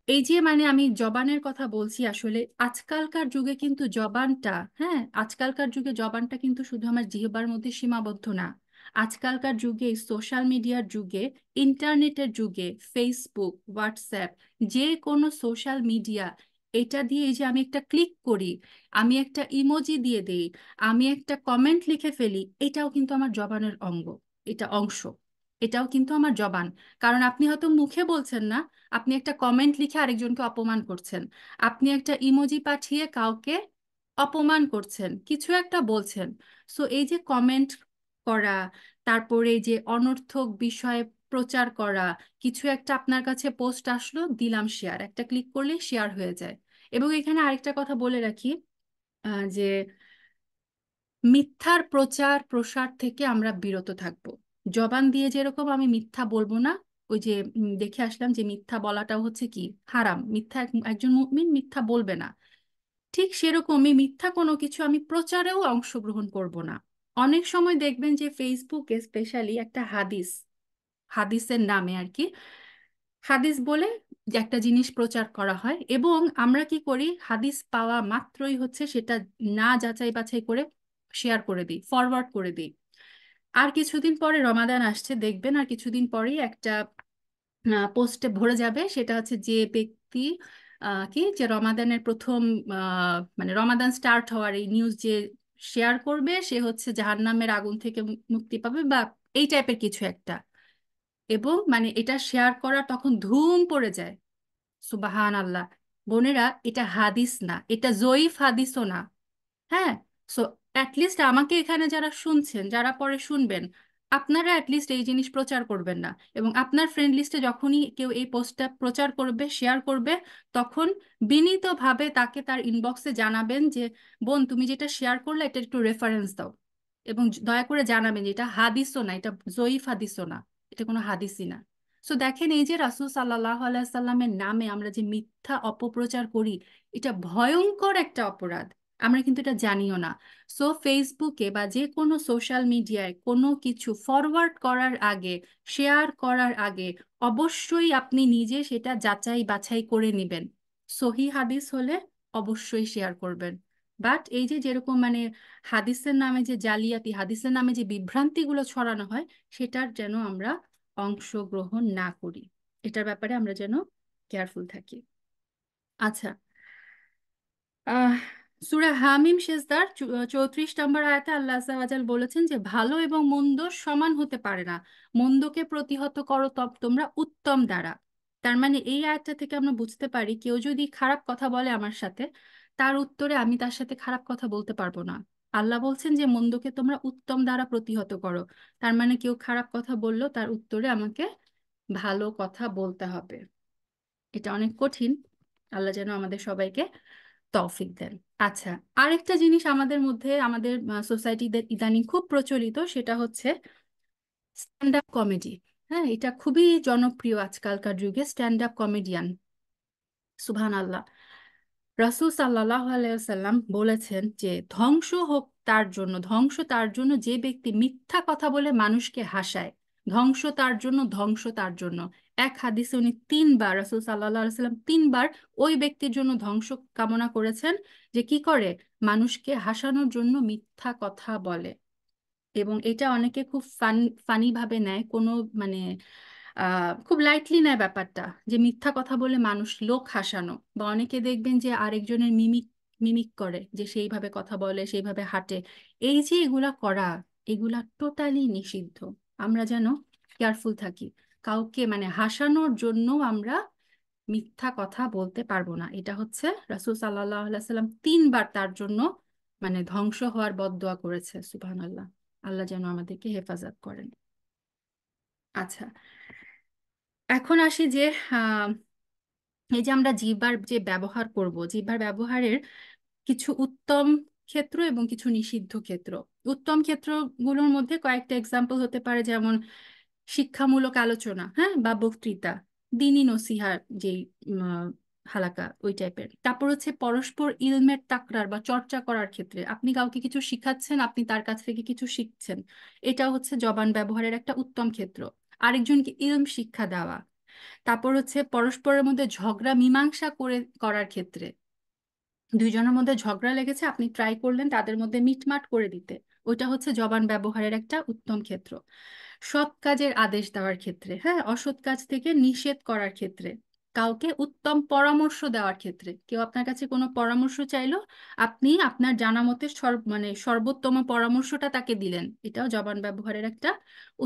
এই যে মানে আমি জবানের কথা বলছি, আসলে আজকালকার যুগে কিন্তু জবানটা, হ্যাঁ আজকালকার যুগে জবানটা কিন্তু শুধু আমার জিহ্বার মধ্যে সীমাবদ্ধ না। আজকালকার যুগে, সোশ্যাল মিডিয়ার যুগে, ইন্টারনেটের যুগে, ফেসবুক, হোয়াটসঅ্যাপ, যে কোনো সোশ্যাল মিডিয়া, এটা দিয়ে এই যে আমি একটা ক্লিক করি, আমি একটা ইমোজি দিয়ে দেই, আমি একটা কমেন্ট লিখে ফেলি, এটাও কিন্তু আমার জবানের অঙ্গ, এটা অংশ, এটাও কিন্তু আমার জবান। কারণ আপনি হয়তো মুখে বলছেন না, আপনি একটা কমেন্ট লিখে আরেকজনকে অপমান করছেন, আপনি একটা ইমোজি পাঠিয়ে কাউকে অপমান করছেন, কিছু একটা বলছেন। সো এই যে কমেন্ট করা, তারপরে এই যে অনর্থক বিষয়ে প্রচার করা, কিছু একটা আপনার কাছে পোস্ট আসলো, দিলাম শেয়ার, একটা ক্লিক করলেই শেয়ার হয়ে যায়। এবং এখানে আরেকটা কথা বলে রাখি, যে মিথ্যার প্রচার প্রসার থেকে আমরা বিরত থাকব। জবান দিয়ে যেরকম আমি মিথ্যা বলবো না, ওই যে দেখে আসলাম যে মিথ্যা বলাটাও হচ্ছে কি হারাম, মিথ্যা একজন মুমিন মিথ্যা বলবে না। ঠিক সেরকমই মিথ্যা কোনো কিছু আমি প্রচারেও অংশগ্রহণ করব না। অনেক সময় দেখবেন যে ফেসবুকে স্পেশালি একটা হাদিসের নামে আর কি, হাদিস বলে যে একটা জিনিস প্রচার করা হয়, এবং আমরা কি করি, হাদিস পাওয়া মাত্রই হচ্ছে সেটা না যাচাই বাছাই করে শেয়ার করে দিই, ফরওয়ার্ড করে দিই। আর কিছুদিন পরে রমাদান আসছে, দেখবেন আর কিছুদিন পরেই একটা পোস্টে ভরে যাবে, সেটা হচ্ছে যে ব্যক্তি কি যে রমাদানের প্রথম মানে রমাদান স্টার্ট হওয়ার এই নিউজ যে শেয়ার করবে সে হচ্ছে জাহান্নামের আগুন থেকে মুক্তি পাবে, বা এই টাইপের কিছু একটা। এবং মানে এটা শেয়ার করা তখন ধুম পড়ে যায়। সুবাহান আল্লাহ। বোনেরা, এটা হাদিস না, এটা জয়ীফ হাদিসও না। হ্যাঁ। সো অ্যাটলিস্ট আমাকে এখানে যারা শুনছেন, যারা পরে শুনবেন, আপনারা অ্যাটলিস্ট এই জিনিস প্রচার করবেন না। এবং আপনার ফ্রেন্ড লিস্টে যখনই কেউ এই পোস্টটা প্রচার করবে, শেয়ার করবে, তখন বিনীতভাবে তাকে তার ইনবক্সে জানাবেন যে বোন, তুমি যেটা শেয়ার করলে এটা একটু রেফারেন্স দাও, এবং দয়া করে জানাবেন যে এটা হাদিসও না, এটা জয়ীফ হাদিসও না, এটা কোনো হাদিসই না। সো দেখেন, এই যে রাসূল সাল্লাল্লাহু আলাইহি সাল্লামের নামে আমরা যে মিথ্যা অপপ্রচার করি, এটা ভয়ঙ্কর একটা অপরাধ। আমরা কিন্তু এটা জানিও না। সো ফেসবুকে বা যে কোনো সোশ্যাল মিডিয়ায় কোনো কিছু ফরওয়ার্ড করার আগে, শেয়ার করার আগে অবশ্যই আপনি নিজে সেটা যাচাই বাছাই করে নেবেন। সহি হাদিস হলে অবশ্যই শেয়ার করবেন। বাট এই যে যেরকম মানে হাদিসের নামে যে জালিয়াতি, হাদিসের নামে যে বিভ্রান্তিগুলো ছড়ানো হয়, সেটার যেন আমরা অংশগ্রহণ না করি। এটার ব্যাপারে আমরা যেন কেয়ারফুল থাকি। আচ্ছা। আহ সূরা হামিম সেজদার 34 নম্বর আয়াতে আল্লাহ আজ্জা ওয়া জাল বলেছেন যে ভালো এবং মন্দ সমান হতে পারে না, মন্দকে প্রতিহত করো তব তোমরা উত্তম দ্বারা। তার মানে এই আয়াতটা থেকে আমরা বুঝতে পারি, কেউ যদি খারাপ কথা বলে আমার সাথে, তার উত্তরে আমি তার সাথে খারাপ কথা বলতে পারবো না। আল্লাহ বলছেন যে মন্দকে তোমরা উত্তম দ্বারা প্রতিহত করো। তার মানে কেউ খারাপ কথা বললো, তার উত্তরে আমাকে ভালো কথা বলতে হবে। এটা অনেক কঠিন। আল্লাহ যেন আমাদের সবাইকে তৌফিক দেন। আচ্ছা, আরেকটা জিনিস আমাদের মধ্যে, আমাদের সোসাইটিতে ইদানিং খুব প্রচলিত, সেটা হচ্ছে স্ট্যান্ড আপ কমেডি। হ্যাঁ, এটা খুবই জনপ্রিয় আজকালকার যুগে, স্ট্যান্ড আপ কমেডিয়ান। সুবহান আল্লাহ। রাসূল সাল্লাল্লাহু আলাইহি সাল্লাম বলেছেন যে ধ্বংস তার জন্য যে ব্যক্তি মিথ্যা কথা বলে মানুষকে হাসায়। ধ্বংস তার জন্য, ধ্বংস তার জন্য। এক হাদিসে উনি তিনবার, রাসূল সাল্লাল্লাহু আলাইহি সাল্লাম তিনবার ওই ব্যক্তির জন্য ধ্বংস কামনা করেছেন, যে কি করে, মানুষকে হাসানোর জন্য মিথ্যা কথা বলে। এবং এটা অনেকে খুব ফানি ভাবে নেয়, কোনো মানে খুব লাইটলি নেয় ব্যাপারটা, যে মিথ্যা কথা বলে মানুষ লোক হাসানো। বা অনেকে দেখবেন যে আরেকজনের মিমিক মিমিক করে, যে সেইভাবে কথা বলে, সেইভাবে হাঁটে। এই যে এগুলা করা, এগুলা টোটালি নিষিদ্ধ। আমরা যেন কেয়ারফুল থাকি। কাউকে মানে হাসানোর জন্য আমরা মিথ্যা কথা বলতে পারবো না। এটা হচ্ছে রাসূল সাল্লাল্লাহু আলাইহি সাল্লাম তিনবার তার জন্য মানে ধ্বংস হওয়ার বদদোয়া করেছে। সুবহানাল্লাহ। আল্লাহ যেন আমাদেরকে হেফাজত করেন। আচ্ছা, এখন আসি যে আহ, এই যে আমরা জিহ্বার যে ব্যবহার করব, জিহ্বার ব্যবহারের কিছু উত্তম ক্ষেত্র এবং কিছু নিষিদ্ধ ক্ষেত্র। উত্তম ক্ষেত্রগুলোর মধ্যে কয়েকটা এক্সাম্পল হতে পারে, যেমন শিক্ষামূলক আলোচনা, হ্যাঁ, বা বক্তৃতা, দিনী নসিহার যেই হালাকা ওই টাইপের। তারপর হচ্ছে পরস্পর ইলমের তাকরার বা চর্চা করার ক্ষেত্রে, আপনি কাউকে কিছু শিখাচ্ছেন, আপনি তার কাছ থেকে কিছু শিখছেন, এটা হচ্ছে জবান ব্যবহারের একটা উত্তম ক্ষেত্র। আরেকজনকে ইলম শিক্ষা দেওয়া। তারপর হচ্ছে পরস্পরের মধ্যে ঝগড়া মীমাংসা করার ক্ষেত্রে, দুইজনের মধ্যে ঝগড়া লেগেছে, আপনি ট্রাই করলেন তাদের মধ্যে মিটমাট করে দিতে, ওইটা হচ্ছে জবান ব্যবহারের একটা উত্তম ক্ষেত্র। সৎ কাজের আদেশ দেওয়ার ক্ষেত্রে, হ্যাঁ, অসৎ কাজ থেকে নিষেধ করার ক্ষেত্রে, কাউকে উত্তম পরামর্শ দেওয়ার ক্ষেত্রে, কেউ আপনার কাছে কোনো পরামর্শ চাইলো, আপনি আপনার জানা মতে মানে সর্বোত্তম পরামর্শটা তাকে দিলেন, এটাও জবান ব্যবহারের একটা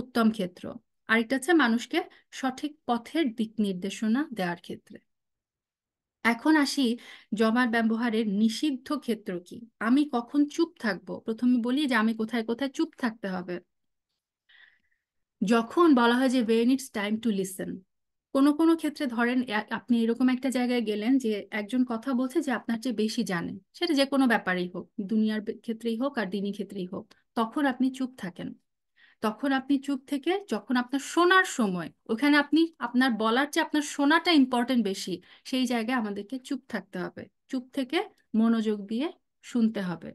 উত্তম ক্ষেত্র। আরেকটা হচ্ছে মানুষকে সঠিক পথের দিক নির্দেশনা দেওয়ার ক্ষেত্রে। এখন আসি জবান ব্যবহারের নিষিদ্ধ ক্ষেত্র কি। আমি কখন চুপ থাকবো, প্রথমে বলি যে আমি কোথায় কোথায় চুপ থাকতে হবে। যখন বলা হয় যে when it's time to listen, কোনো কোনো ক্ষেত্রে ধরেন আপনি এরকম একটা জায়গায় গেলেন যে একজন কথা বলছে যে আপনার চেয়ে বেশি জানে, সেটা যে কোনো ব্যাপারেই হোক, দুনিয়ার ক্ষেত্রেই হোক আর দিনী ক্ষেত্রেই হোক, তখন আপনি চুপ থাকেন। তখন আপনি চুপ থেকে, যখন আপনার শোনার সময়, ওখানে আপনি আপনার বলার চেয়ে আপনার শোনাটা ইম্পর্টেন্ট বেশি, সেই জায়গায় আমাদেরকে চুপ থাকতে হবে। চুপ থেকে মনোযোগ দিয়ে শুনতে হবে।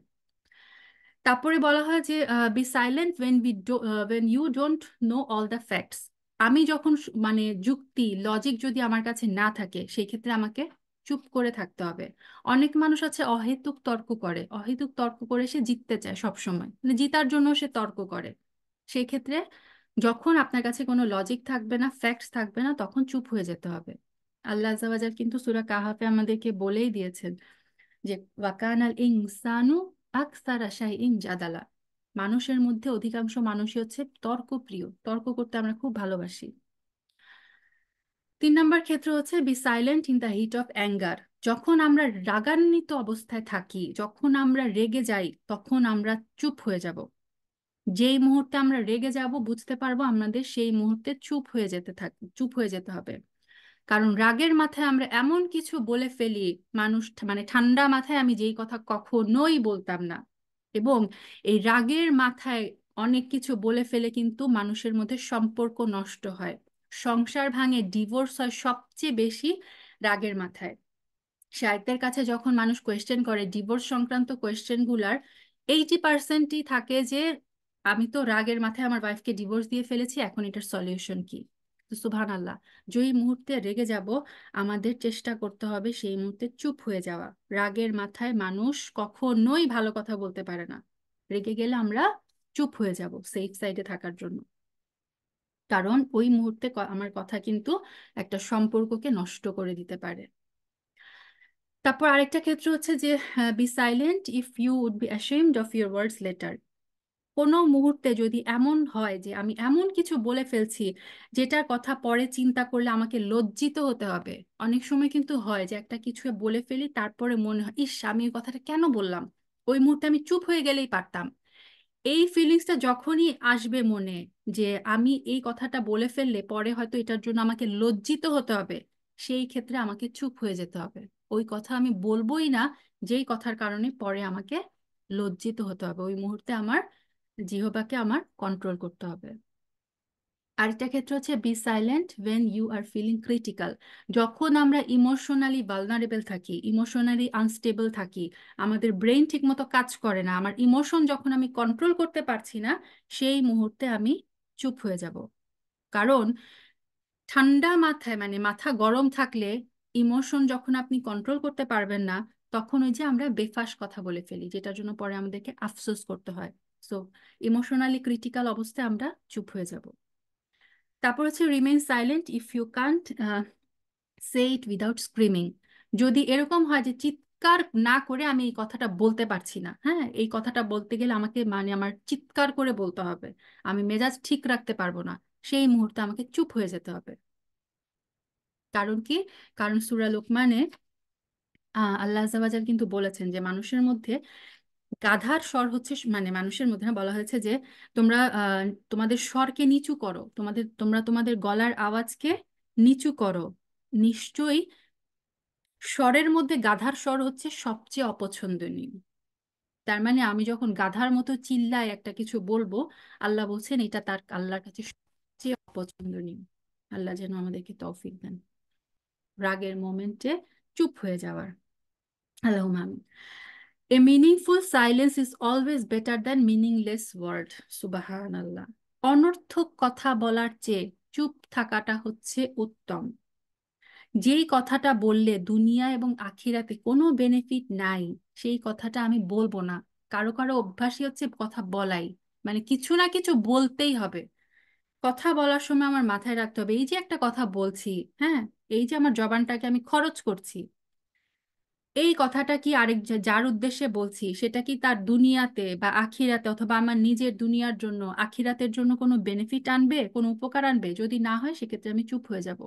তারপরে বলা হয় যে be silent when you don't know all the facts. আমি যখন মানে যুক্তি লজিক যদি আমার কাছে না থাকে সেই ক্ষেত্রে আমাকে চুপ করে থাকতে হবে। অনেক মানুষ আছে অহেতুক তর্ক করে, অহেতুক তর্ক করে সে জিততে চায় সব সময়, মানে জিতার জন্য সে তর্ক করে। সেই ক্ষেত্রে যখন আপনার কাছে কোনো লজিক থাকবে না, ফ্যাক্টস থাকবে না, তখন চুপ হয়ে যেতে হবে। আল্লাহ আজ্জা ওয়া জাল কিন্তু সূরা কাহাফে আমাদেরকে বলেই দিয়েছেন যে ওয়াকানাল ইনসানু আকসারা শাইইন জাদালা। মানুষের মধ্যে অধিকাংশ মানুষই হচ্ছে তর্কপ্রিয়, তর্ক করতে আমরা খুব ভালোবাসি। 3 নম্বর ক্ষেত্র হচ্ছে be silent in the heat of anger. যখন আমরা রাগান্বিত অবস্থায় থাকি, যখন আমরা রেগে যাই, তখন আমরা চুপ হয়ে যাব। যেই মুহূর্তে আমরা রেগে যাব বুঝতে পারবো আমাদের সেই মুহূর্তে চুপ হয়ে যেতে হবে। কারণ রাগের মাথায় আমরা এমন কিছু বলে ফেলি, মানুষ মানে ঠান্ডা মাথায় আমি যেই কথা কখনোই বলতাম না। এবং এই রাগের মাথায় অনেক কিছু বলে ফেলে কিন্তু মানুষের মধ্যে সম্পর্ক নষ্ট হয়, সংসার ভাঙে, ডিভোর্স হয় সবচেয়ে বেশি রাগের মাথায়। শায়েকদের কাছে যখন মানুষ কোয়েশ্চেন করে ডিভোর্স সংক্রান্ত কোয়েশ্চেন গুলার 80%ই থাকে যে আমি তো রাগের মাথায় আমার ওয়াইফকে ডিভোর্স দিয়ে ফেলেছি, এখন এটার সলিউশন কি। তো সুবহান আল্লাহ, যেই মুহূর্তে রেগে যাব আমাদের চেষ্টা করতে হবে সেই মুহূর্তে চুপ হয়ে যাওয়া। রাগের মাথায় মানুষ কখনোই ভালো কথা বলতে পারে না। রেগে গেলে আমরা চুপ হয়ে যাব সেফ সাইডে থাকার জন্য। কারণ ওই মুহূর্তে আমার কথা কিন্তু একটা সম্পর্ককে নষ্ট করে দিতে পারে। তারপর আরেকটা ক্ষেত্র হচ্ছে যে be silent if you would be ashamed of your words later. কোনো মুহূর্তে যদি এমন হয় যে আমি এমন কিছু বলে ফেলছি যেটার কথা পরে চিন্তা করলে আমাকে লজ্জিত হতে হবে। অনেক সময় কিন্তু হয় যে একটা কিছু বলে ফেলি, তারপরে মনে হয় ইস আমি ওই কথাটা কেন বললাম, ওই মুহূর্তে আমি চুপ হয়ে গেলেই পারতাম। এই ফিলিংসটা যখনই আসবে মনে যে আমি এই কথাটা বলে ফেললে পরে হয়তো এটার জন্য আমাকে লজ্জিত হতে হবে, সেই ক্ষেত্রে আমাকে চুপ হয়ে যেতে হবে। ওই কথা আমি বলবোই না যেই কথার কারণে পরে আমাকে লজ্জিত হতে হবে। ওই মুহূর্তে আমার জিহ্বাকে আমার কন্ট্রোল করতে হবে। আরেকটা ক্ষেত্র হচ্ছে be silent when you are feeling critical. যখন আমরা ইমোশনালি ভালনারেবল থাকি, ইমোশনালি আনস্টেবল থাকি, আমাদের ব্রেন ঠিক মতো কাজ করে না, আমার ইমোশন যখন আমি কন্ট্রোল করতে পারছি না, সেই মুহূর্তে আমি চুপ হয়ে যাব। কারণ ঠান্ডা মাথায় মানে মাথা গরম থাকলে ইমোশন যখন আপনি কন্ট্রোল করতে পারবেন না, তখন ওই যে আমরা বেফাস কথা বলে ফেলি, যেটার জন্য পরে আমাদেরকে আফসোস করতে হয়। সো ইমোশনালি ক্রিটিক্যাল অবস্থায় আমরা চুপ হয়ে যাব। তারপর হচ্ছে remain silent if you can't say it without screaming. যদি এরকম হয় যে চিৎকার না করে আমি এই কথাটা বলতে পারছি না, হ্যাঁ এই কথাটা বলতে গেলে আমাকে মানে আমার চিৎকার করে বলতে হবে, আমি মেজাজ ঠিক রাখতে পারবো না, সেই মুহূর্তে আমাকে চুপ হয়ে যেতে হবে। কারণ কি? কারণ সূরা লোকমানে আল্লাহ আজ্জা ওয়া জাল কিন্তু বলেছেন যে মানুষের মধ্যে গাধার স্বর হচ্ছে, মানে মানুষের মধ্যে না বলা হয়েছে যে তোমরা তোমাদের স্বরকে নিচু করো, তোমরা তোমাদের গলার আওয়াজকে নিচু করো। নিশ্চয়ই স্বরের মধ্যে গাধার স্বর হচ্ছে সবচেয়ে অপছন্দনীয়। তার মানে আমি যখন গাধার মতো চিল্লায় একটা কিছু বলবো, আল্লাহ বলছেন এটা তার আল্লাহর কাছে সবচেয়ে অপছন্দনীয়। আল্লাহ যেন আমাদেরকে তৌফিক দেন রাগের মোমেন্টে চুপ হয়ে যাওয়ার। আল্লাহুম্মা আমিন। A meaningful silence is always better than meaningless word. সুবহানাল্লাহ। অনর্থক কথা বলার চেয়ে চুপ থাকাটা হচ্ছে উত্তম। যেই কথাটা বললে দুনিয়া এবং আখিরাতে কোনো বেনিফিট নাই, সেই কথাটা আমি বলবো না। কারো কারো অভ্যাসই হচ্ছে কথা বলাই, মানে কিছু না কিছু বলতেই হবে। কথা বলার সময় আমার মাথায় রাখতে হবে এই যে একটা কথা বলছি, হ্যাঁ এই যে আমার জবানটাকে আমি খরচ করছি, এই কথাটা কি যার উদ্দেশ্যে বলছি সেটা কি তার দুনিয়াতে বা আখিরাতে অথবা আমার নিজের দুনিয়ার জন্য আখিরাতের জন্য কোনো বেনিফিট আনবে, কোনো উপকার আনবে? যদি না হয় সেক্ষেত্রে আমি চুপ হয়ে যাব।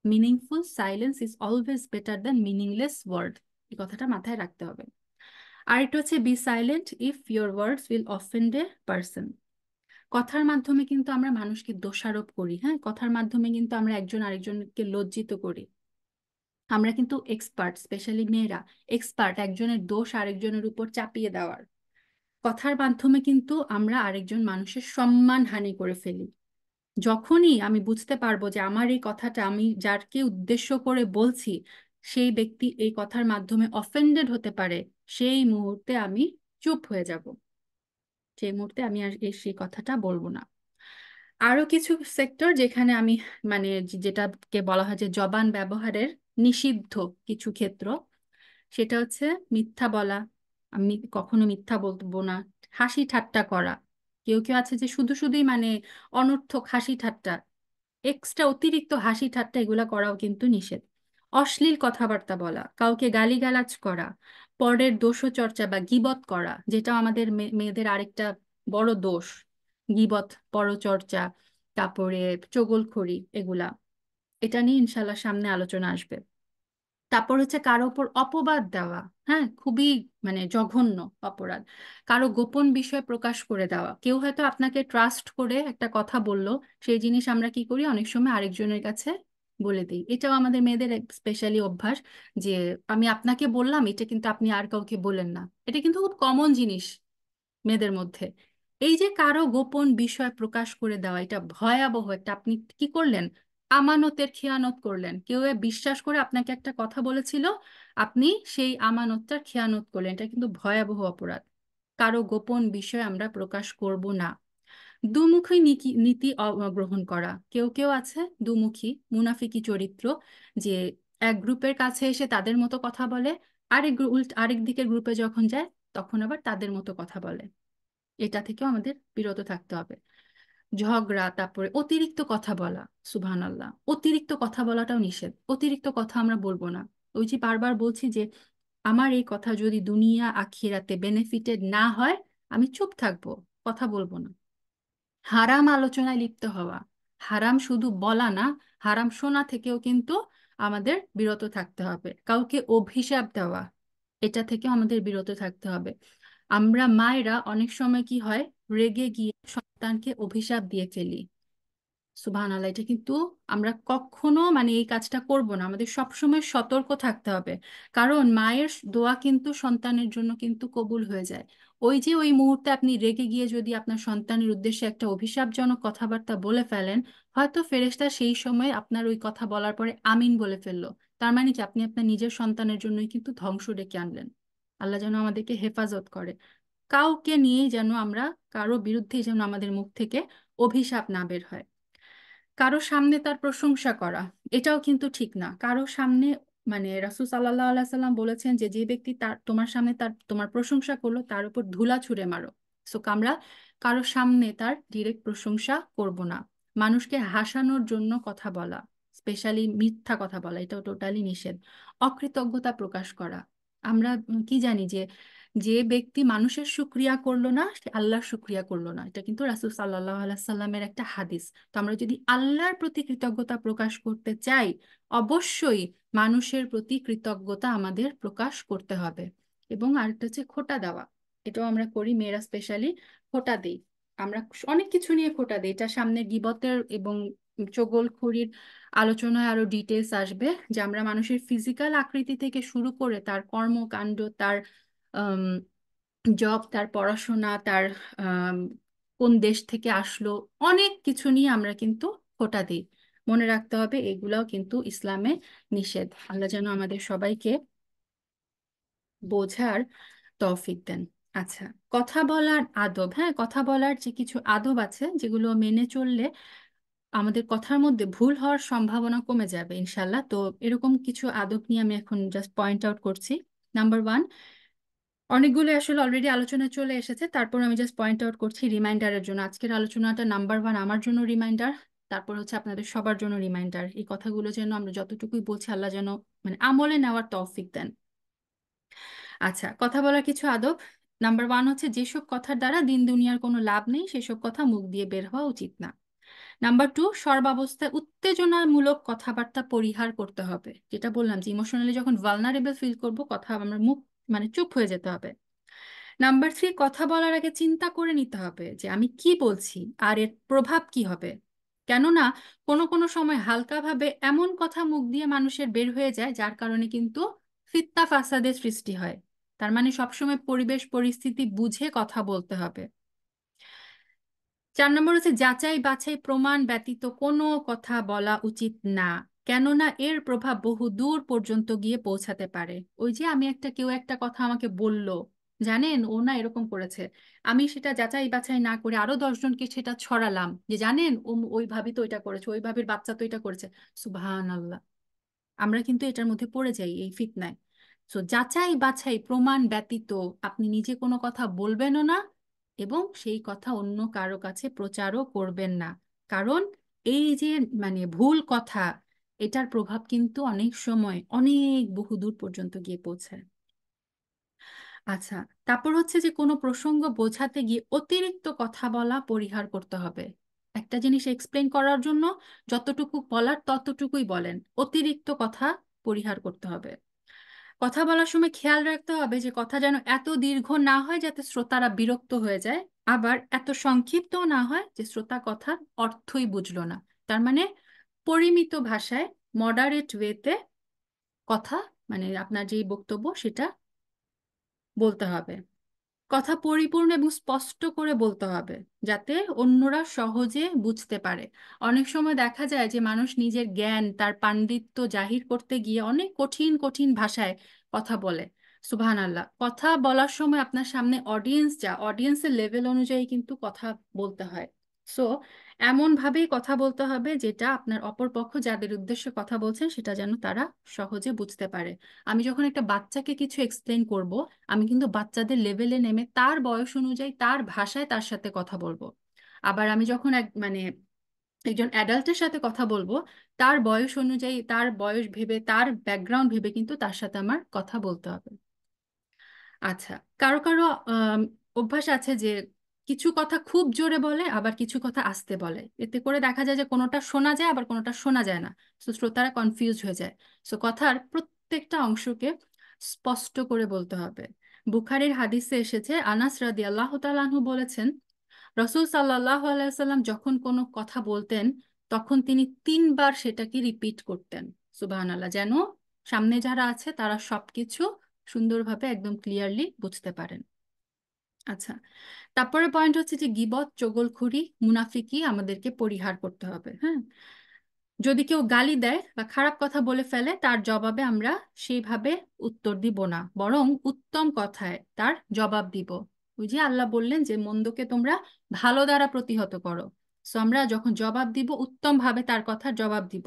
Meaningful silence is always better than meaningless word. এই কথাটা মাথায় রাখতে হবে। আর এটা হচ্ছে be silent if your words will offend a person. কথার মাধ্যমে কিন্তু আমরা মানুষকে দোষারোপ করি, হ্যাঁ কথার মাধ্যমে কিন্তু আমরা একজন আরেকজনকে লজ্জিত করি। আমরা কিন্তু এক্সপার্ট, স্পেশালি মেয়েরা এক্সপার্ট একজনের দোষ আরেকজনের উপর চাপিয়ে দেওয়ার। কথার মাধ্যমে কিন্তু আমরা আরেকজন মানুষের সম্মান হানি করে ফেলি। যখনই আমি বুঝতে পারবো যে আমার এই কথাটা আমি যারকে উদ্দেশ্য করে বলছি সেই ব্যক্তি এই কথার মাধ্যমে অফেন্ডেড হতে পারে, সেই মুহূর্তে আমি চুপ হয়ে যাব, সেই মুহূর্তে আমি আর সেই কথাটা বলবো না। আরো কিছু সেক্টর যেখানে আমি মানে যেটাকে বলা হয় যে জবান ব্যবহারের নিষিদ্ধ কিছু ক্ষেত্র, সেটা হচ্ছে মিথ্যা বলা। আমি কখনো মিথ্যা বলবো না। হাসি ঠাট্টা করা, কেউ কেউ আছে যে শুধু শুধুই মানে অনর্থক হাসি ঠাট্টা, এক্সট্রা অতিরিক্ত হাসি ঠাট্টা এগুলা করাও কিন্তু নিষেধ। অশ্লীল কথাবার্তা বলা, কাউকে গালিগালাজ করা, পরের দোষচর্চা বা গীবত করা, যেটা আমাদের মেয়েদের আরেকটা বড় দোষ, গীবত, পরচর্চা, তারপরে চগলখড়ি, এগুলা। এটা নিয়ে ইনশাল্লাহ সামনে আলোচনা আসবে। তারপর হচ্ছে কারো ওপর অপবাদ দেওয়া, হ্যাঁ, খুবই মানে জঘন্য অপরাধ। কারো গোপন বিষয় প্রকাশ করে দেওয়া, কেউ হয়তো আপনাকে ট্রাস্ট করে একটা কথা বললো, সেই জিনিস আমরা কি করি অনেক সময় আরেকজনের কাছে বলে দিই। এটাও আমাদের মেয়েদের স্পেশালি অভ্যাস, যে আমি আপনাকে বললাম, এটা কিন্তু আপনি আর কাউকে বলেন না। এটা কিন্তু খুব কমন জিনিস মেয়েদের মধ্যে। এই যে কারো গোপন বিষয় প্রকাশ করে দেওয়া, এটা ভয়াবহ একটা, আপনি কি করলেন, আমানতের খেয়ানত করলেন। কেউ বিশ্বাস করে আপনাকে একটা কথা বলেছিল, আপনি সেই আমানতটার খেয়ানত করলেন, এটা কিন্তু ভয়াবহ অপরাধ। কারো গোপন বিষয় আমরা প্রকাশ করব না। দুমুখী নীতি গ্রহণ করা, কেউ কেউ আছে দুমুখী মুনাফিকি চরিত্র, যে এক গ্রুপের কাছে এসে তাদের মতো কথা বলে, আরেক দিকের গ্রুপে যখন যায় তখন আবার তাদের মতো কথা বলে। এটা থেকেও আমাদের বিরত থাকতে হবে। ঝগড়া, তারপরে অতিরিক্ত কথা বলা, সুবহানাল্লাহ, অতিরিক্ত কথা বলাটাও নিষেধ। অতিরিক্ত কথা আমরা বলবো না। ওই যে বারবার বলছি যে আমার এই কথা যদি দুনিয়া আখিরাতে বেনিফিটেড না হয়, আমি চুপ থাকবো, কথা বলবো না। হারাম আলোচনায় লিপ্ত হওয়া, হারাম শুধু বলা না, হারাম শোনা থেকেও কিন্তু আমাদের বিরত থাকতে হবে। কাউকে অভিশাপ দেওয়া, এটা থেকে আমাদের বিরত থাকতে হবে। আমরা মায়েরা অনেক সময় কি হয়, রেগে গিয়ে সন্তানকে অভিশাপ দিয়ে ফেলি। সুবহানাল্লাহ, এটা কিন্তু আমরা কখনো মানে এই কাজটা করব না। আমাদের সবসময় সতর্ক থাকতে হবে, কারণ মায়ের দোয়া কিন্তু সন্তানের জন্য কিন্তু কবুল হয়ে যায়। ওই যে ওই মুহূর্তে আপনি রেগে গিয়ে যদি আপনার সন্তানের উদ্দেশ্যে একটা অভিশাপজনক কথাবার্তা বলে ফেলেন, হয়তো ফেরেশতা সেই সময় আপনার ওই কথা বলার পরে আমিন বলে ফেললো, তার মানে কি আপনি আপনার নিজের সন্তানের জন্যই কিন্তু ধ্বংস ডেকে আনলেন। আল্লাহ যেন আমাদেরকে হেফাজত করে। কাউকে নিয়েই যেন আমরা, কারো বিরুদ্ধেই যেন আমাদের মুখ থেকে অভিশাপ না বের হয়। কারো সামনে তার প্রশংসা করা, এটাও কিন্তু ঠিক না। কারো সামনে মানে রাসূল সাল্লাল্লাহু আলাইহি সাল্লাম বলেছেন যে যে ব্যক্তি তার তোমার সামনে তোমার প্রশংসা করলো, তার উপর ধুলা ছুঁড়ে মারো। সো আমরা কারো সামনে তার ডিরেক্ট প্রশংসা করব না। মানুষকে হাসানোর জন্য কথা বলা, স্পেশালি মিথ্যা কথা বলা, এটাও টোটালি নিষেধ। অকৃতজ্ঞতা প্রকাশ করা, আমরা কি জানি যে যে ব্যক্তি মানুষের শুকরিয়া করলো না, সে আল্লাহর শুকরিয়া করলো না। এটা কিন্তু রাসূল সাল্লাল্লাহু আলাইহি সাল্লামের একটা হাদিস। তো আমরা যদি আল্লাহর প্রতি কৃতজ্ঞতা প্রকাশ করতে চাই, অবশ্যই মানুষের প্রতি কৃতজ্ঞতা আমাদের প্রকাশ করতে হবে। এবং আরেকটা হচ্ছে খোঁটা দেওয়া, এটাও আমরা করি, মেয়েরা স্পেশালি খোঁটা দিই। আমরা অনেক কিছু নিয়ে খোঁটা দিই, এটা সামনে গীবতের এবং চগলখড়ির আলোচনায় আরো ডিটেলস আসবে, যে আমরা মানুষের ফিজিক্যাল আকৃতি থেকে শুরু করে তার কর্মকাণ্ড, তার জব, তার পড়াশোনা, তার আম, কোন দেশ থেকে আসলো, অনেক কিছু নিয়ে আমরা কিন্তু খোঁটা দিই। মনে রাখতে হবে এগুলাও কিন্তু ইসলামে নিষেধ। আল্লাহ যেন আমাদের সবাইকে বোঝার তৌফিক দেন। আচ্ছা, কথা বলার আদব, হ্যাঁ, কথা বলার যে কিছু আদব আছে যেগুলো মেনে চললে আমাদের কথার মধ্যে ভুল হওয়ার সম্ভাবনা কমে যাবে ইনশাল্লাহ। তো এরকম কিছু আদব নিয়ে আমি এখন জাস্ট পয়েন্ট আউট করছি। নাম্বার ওয়ান, অনেকগুলো আসলে অলরেডি আলোচনায় চলে এসেছে, তারপর আমি জাস্ট পয়েন্ট আউট করছি রিমাইন্ডারের জন্য। আজকের আলোচনাটা নাম্বার ওয়ান আমার জন্য রিমাইন্ডার, তারপর হচ্ছে আপনাদের সবার জন্য রিমাইন্ডার। এই কথাগুলো যেন আমরা যতটুকুই বলছি আল্লাহ যেন মানে আমলে নেওয়ার তৌফিক দেন। আচ্ছা, কথা বলার কিছু আদব। নাম্বার ওয়ান হচ্ছে যেসব কথার দ্বারা দিন দুনিয়ার কোনো লাভ নেই সেসব কথা মুখ দিয়ে বের হওয়া উচিত না। নাম্বার টু, সর্বাবস্থায় উত্তেজনামূলক কথাবার্তা পরিহার করতে হবে। যেটা বললাম যে ইমোশনালি যখন ভালনারেবল ফিল করব, কথা আমরা মুখ মানে চুপ হয়ে যেতে হবে। নাম্বার থ্রি, কথা বলার আগে চিন্তা করে নিতে হবে যে আমি কি বলছি আর এর প্রভাব কি হবে। কেননা কোনো কোনো সময় হালকাভাবে এমন কথা মুখ দিয়ে মানুষের বের হয়ে যায় যার কারণে কিন্তু ফিত্না ফাসাদের সৃষ্টি হয়। তার মানে সবসময় পরিবেশ পরিস্থিতি বুঝে কথা বলতে হবে। চার নম্বর হচ্ছে যাচাই বাছাই প্রমাণ ব্যতীত কোনো কথা বলা উচিত না। কেননা এর প্রভাব বহু দূর পর্যন্ত গিয়ে পৌঁছাতে পারে। ওই যে আমি কেউ একটা কথা আমাকে বলল, জানেন ও না এরকম করেছে, আমি সেটা যাচাই বাছাই না করে আরো 10 জনকে সেটা ছড়ালাম যে জানেন ও ওই ভাবি তো এটা করেছে, ওই ভাবির বাচ্চা তো এটা করেছে। সুবহান আল্লাহ, আমরা কিন্তু এটার মধ্যে পড়ে যাই, এই ফিতনায়। তো যাচাই বাছাই প্রমাণ ব্যতীত আপনি নিজে কোনো কথা বলবেনও না, এবং সেই কথা অন্য কারো কাছে প্রচারও করবেন না। কারণ এই যে ভুল কথা, এটার প্রভাব কিন্তু অনেক সময় অনেক বহুদূর পর্যন্ত গিয়ে পৌঁছায়। আচ্ছা, তারপর হচ্ছে যে কোনো প্রসঙ্গ বোঝাতে গিয়ে অতিরিক্ত কথা বলা পরিহার করতে হবে। একটা জিনিস এক্সপ্লেন করার জন্য যতটুকু বলার ততটুকুই বলেন, অতিরিক্ত কথা পরিহার করতে হবে। কথা বলার সময় খেয়াল রাখতে হবে যে কথা যেন এত দীর্ঘ না হয় যাতে শ্রোতারা বিরক্ত হয়ে যায়, আবার এত সংক্ষিপ্তও না হয় যে শ্রোতা কথার অর্থই বুঝলো না। তার মানে পরিমিত ভাষায়, মডারেট ওয়েতে কথা, আপনার যে বক্তব্য সেটা বলতে হবে। কথা পরিপূর্ণ এবং স্পষ্ট করে বলতে হবে যাতে অন্যরা সহজে বুঝতে পারে। অনেক সময় দেখা যায় যে মানুষ নিজের জ্ঞান, তার পাণ্ডিত্য জাহির করতে গিয়ে অনেক কঠিন কঠিন ভাষায় কথা বলে। সুবহানাল্লাহ, কথা বলার সময় আপনার সামনে অডিয়েন্স, অডিয়েন্সের লেভেল অনুযায়ী কিন্তু কথা বলতে হয়। সো এমন ভাবেই কথা বলতে হবে যেটা আপনার অপরপক্ষ যাদের উদ্দেশ্যে কথা বলছেন সেটা যেন তারা সহজে বুঝতে পারে। আমি যখন একটা বাচ্চাকে কিছু এক্সপ্লেন করব, আমি কিন্তু বাচ্চাদের লেভেলে নেমে তার বয়স অনুযায়ী তার ভাষায় তার সাথে কথা বলবো। আবার আমি যখন একজন অ্যাডাল্টের সাথে কথা বলবো, তার বয়স অনুযায়ী, তার বয়স ভেবে, তার ব্যাকগ্রাউন্ড ভেবে কিন্তু তার সাথে আমার কথা বলতে হবে। আচ্ছা, কারো কারো অভ্যাস আছে যে কিছু কথা খুব জোরে বলে, আবার কিছু কথা আস্তে বলে। এতে করে দেখা যায় যে কোনোটা শোনা যায় আবার কোনোটা শোনা যায় না। সো শ্রোতারা কনফিউজ হয়ে যায়। সো কথার প্রত্যেকটা অংশকে স্পষ্ট করে বলতে হবে। বুখারীর হাদিসে এসেছে, আনাস রাদিয়াল্লাহু তাআলা আনহু বলেছেন, রসূল সাল্লাল্লাহু আলাইহি সাল্লাম যখন কোনো কথা বলতেন তখন তিনি 3 বার সেটাকে রিপিট করতেন। সুবহানাল্লাহ, যেন সামনে যারা আছে তারা সবকিছু সুন্দরভাবে একদম ক্লিয়ারলি বুঝতে পারেন। আচ্ছা, তারপরে পয়েন্ট হচ্ছে যে গীবত, চগলখুরি, মুনাফিকি আমাদেরকে পরিহার করতে হবে। হ্যাঁ, যদি কেউ গালি দেয় বা খারাপ কথা বলে ফেলে, তার জবাবে আমরা সেইভাবে উত্তর দিব না, বরং উত্তম কথায় তার জবাব দিব। ওই যে আল্লাহ বললেন যে মন্দকে তোমরা ভালো দ্বারা প্রতিহত করো। সো আমরা যখন জবাব দিব, উত্তম ভাবে তার কথার জবাব দিব,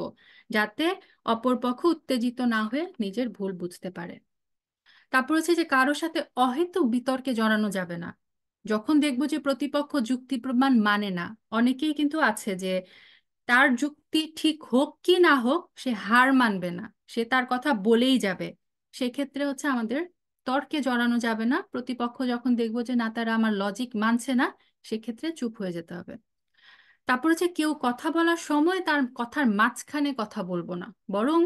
যাতে অপরপক্ষ উত্তেজিত না হয়ে নিজের ভুল বুঝতে পারে। তারপর হচ্ছে যে কারোর সাথে অহেতুক বিতর্কে জড়ানো যাবে না। যখন দেখবো যে প্রতিপক্ষ যুক্তি প্রমাণ মানে না, অনেকেই কিন্তু আছে যে তার যুক্তি ঠিক হোক কি না হোক সে হার মানবে না, সে তার কথা বলেই যাবে। সেক্ষেত্রে হচ্ছে আমাদের তর্কে জড়ানো যাবে না। প্রতিপক্ষ যখন দেখবো যে না, তারা আমার লজিক মানছে না, সেক্ষেত্রে চুপ হয়ে যেতে হবে। তারপর হচ্ছে কেউ কথা বলার সময় তার কথার মাঝখানে কথা বলবো না, বরং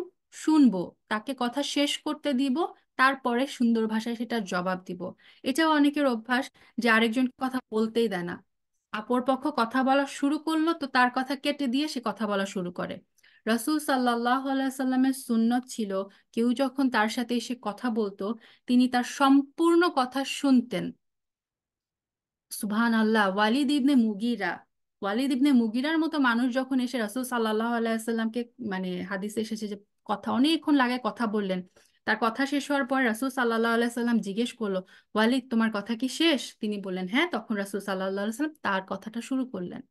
শুনবো, তাকে কথা শেষ করতে দিব, তারপরে সুন্দর ভাষায় সেটার জবাব দিব। এটাও অনেকের অভ্যাস যে আরেকজন কথা বলতেই দেয় না। অপর পক্ষ কথা বলা শুরু করলো তো তার কথা কেটে দিয়ে সে কথা বলা শুরু করে। রাসূল সাল্লাল্লাহু আলাইহি সাল্লামের সুন্নত ছিল, কেউ যখন তার সাথে এসে কথা বলতো তিনি তার সম্পূর্ণ কথা শুনতেন। সুবহান আল্লাহ, ওয়ালিদ ইবনে মুগিরার মতো মানুষ যখন এসে রাসূল সাল্লাল্লাহু আলাইহি সাল্লামকে, হাদিসে এসেছে যে কথা অনেকক্ষণ লাগে কথা বললেন, তার কথা শেষ হওয়ার পর রাসূল সাল্লাল্লাহু আলাইহি সাল্লাম জিজ্ঞেস করলো, ওয়ালিদ তোমার কথা কি শেষ? তিনি বললেন হ্যাঁ। তখন রাসূল সাল্লাল্লাহু আলাইহি সাল্লাম তার কথাটা শুরু করলেন।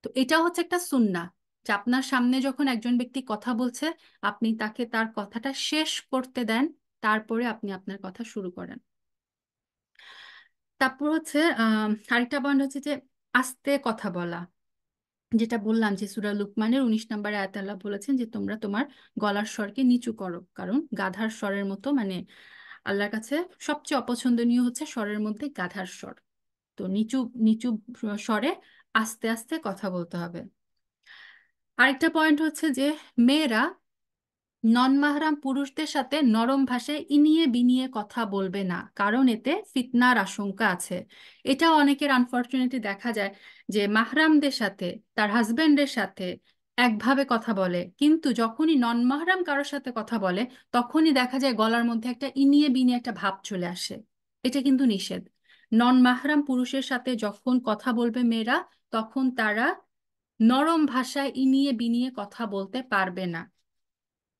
তো এটাও হচ্ছে একটা সুন্নাহ যে আপনার সামনে যখন একজন ব্যক্তি কথা বলছে, আপনি তাকে তার কথাটা শেষ করতে দেন, তারপরে আপনি আপনার কথা শুরু করেন। তারপর হচ্ছে আরেকটা পয়েন্ট হচ্ছে যে আস্তে কথা বলা। যেটা বললাম যে সূরা লুকমানের 19 নম্বর আয়াতে আল্লাহ বলেছেন যে তোমরা তোমার গলার স্বরকে নিচু করো, কারণ গাধার স্বরের মতো, আল্লাহর কাছে সবচেয়ে অপছন্দনীয় হচ্ছে স্বরের মধ্যে গাধার স্বর। তো নিচু নিচু স্বরে আস্তে আস্তে কথা বলতে হবে। আরেকটা পয়েন্ট হচ্ছে যে মেয়েরা নন মাহরাম পুরুষদের সাথে নরম ভাষায় ইনিয়ে বিনিয়ে কথা বলবে না, কারণ এতে ফিতনার আশঙ্কা আছে। এটা অনেকের আনফরচুনেটলি দেখা যায় যে মাহরামদের সাথে, তার হাজবেন্ডের সাথে একভাবে কথা বলে, কিন্তু যখনই নন মাহরাম কারোর সাথে কথা বলে তখনই দেখা যায় গলার মধ্যে একটা ইনিয়ে বিনিয়ে একটা ভাব চলে আসে। এটা কিন্তু নিষেধ। নন মাহরাম পুরুষের সাথে যখন কথা বলবে মেয়েরা, তখন তারা নরম ভাষায় ইনিয়ে বিনিয়ে কথা বলতে পারবে না।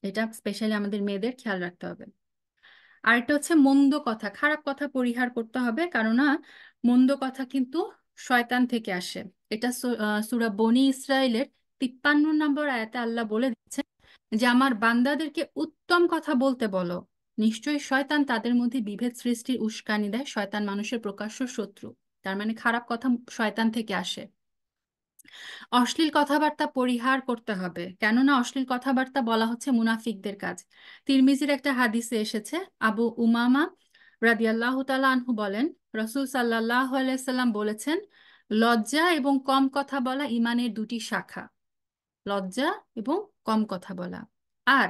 এটা স্পেশালি আমাদের মেয়েদের খেয়াল রাখতে হবে। আরেকটা হচ্ছে মন্দ কথা, খারাপ কথা পরিহার করতে হবে, কেননা মন্দ কথা কিন্তু শয়তান থেকে আসে। এটা সূরা বনি ইসরাইলের 53 নম্বর আয়াতে আল্লাহ বলে দিচ্ছেন যে আমার বান্দাদেরকে উত্তম কথা বলতে বলো, নিশ্চয়ই শয়তান তাদের মধ্যে বিভেদ সৃষ্টির উস্কানি দেয়। শয়তান মানুষের প্রকাশ্য শত্রু, তার মানে খারাপ কথা শয়তান থেকে আসে। অশ্লীল কথাবার্তা পরিহার করতে হবে, কেননা অশ্লীল কথাবার্তা বলা হচ্ছে মুনাফিকদের কাজ। তিরমিজির একটা হাদিসে এসেছে, আবু উমামা রাদিয়াল্লাহু তাআলা আনহু বলেন, রাসূল সাল্লাল্লাহু আলাইহি সাল্লাম বলেছেন, লজ্জা এবং কম কথা বলা ঈমানের দুটি শাখা। লজ্জা এবং কম কথা বলা, আর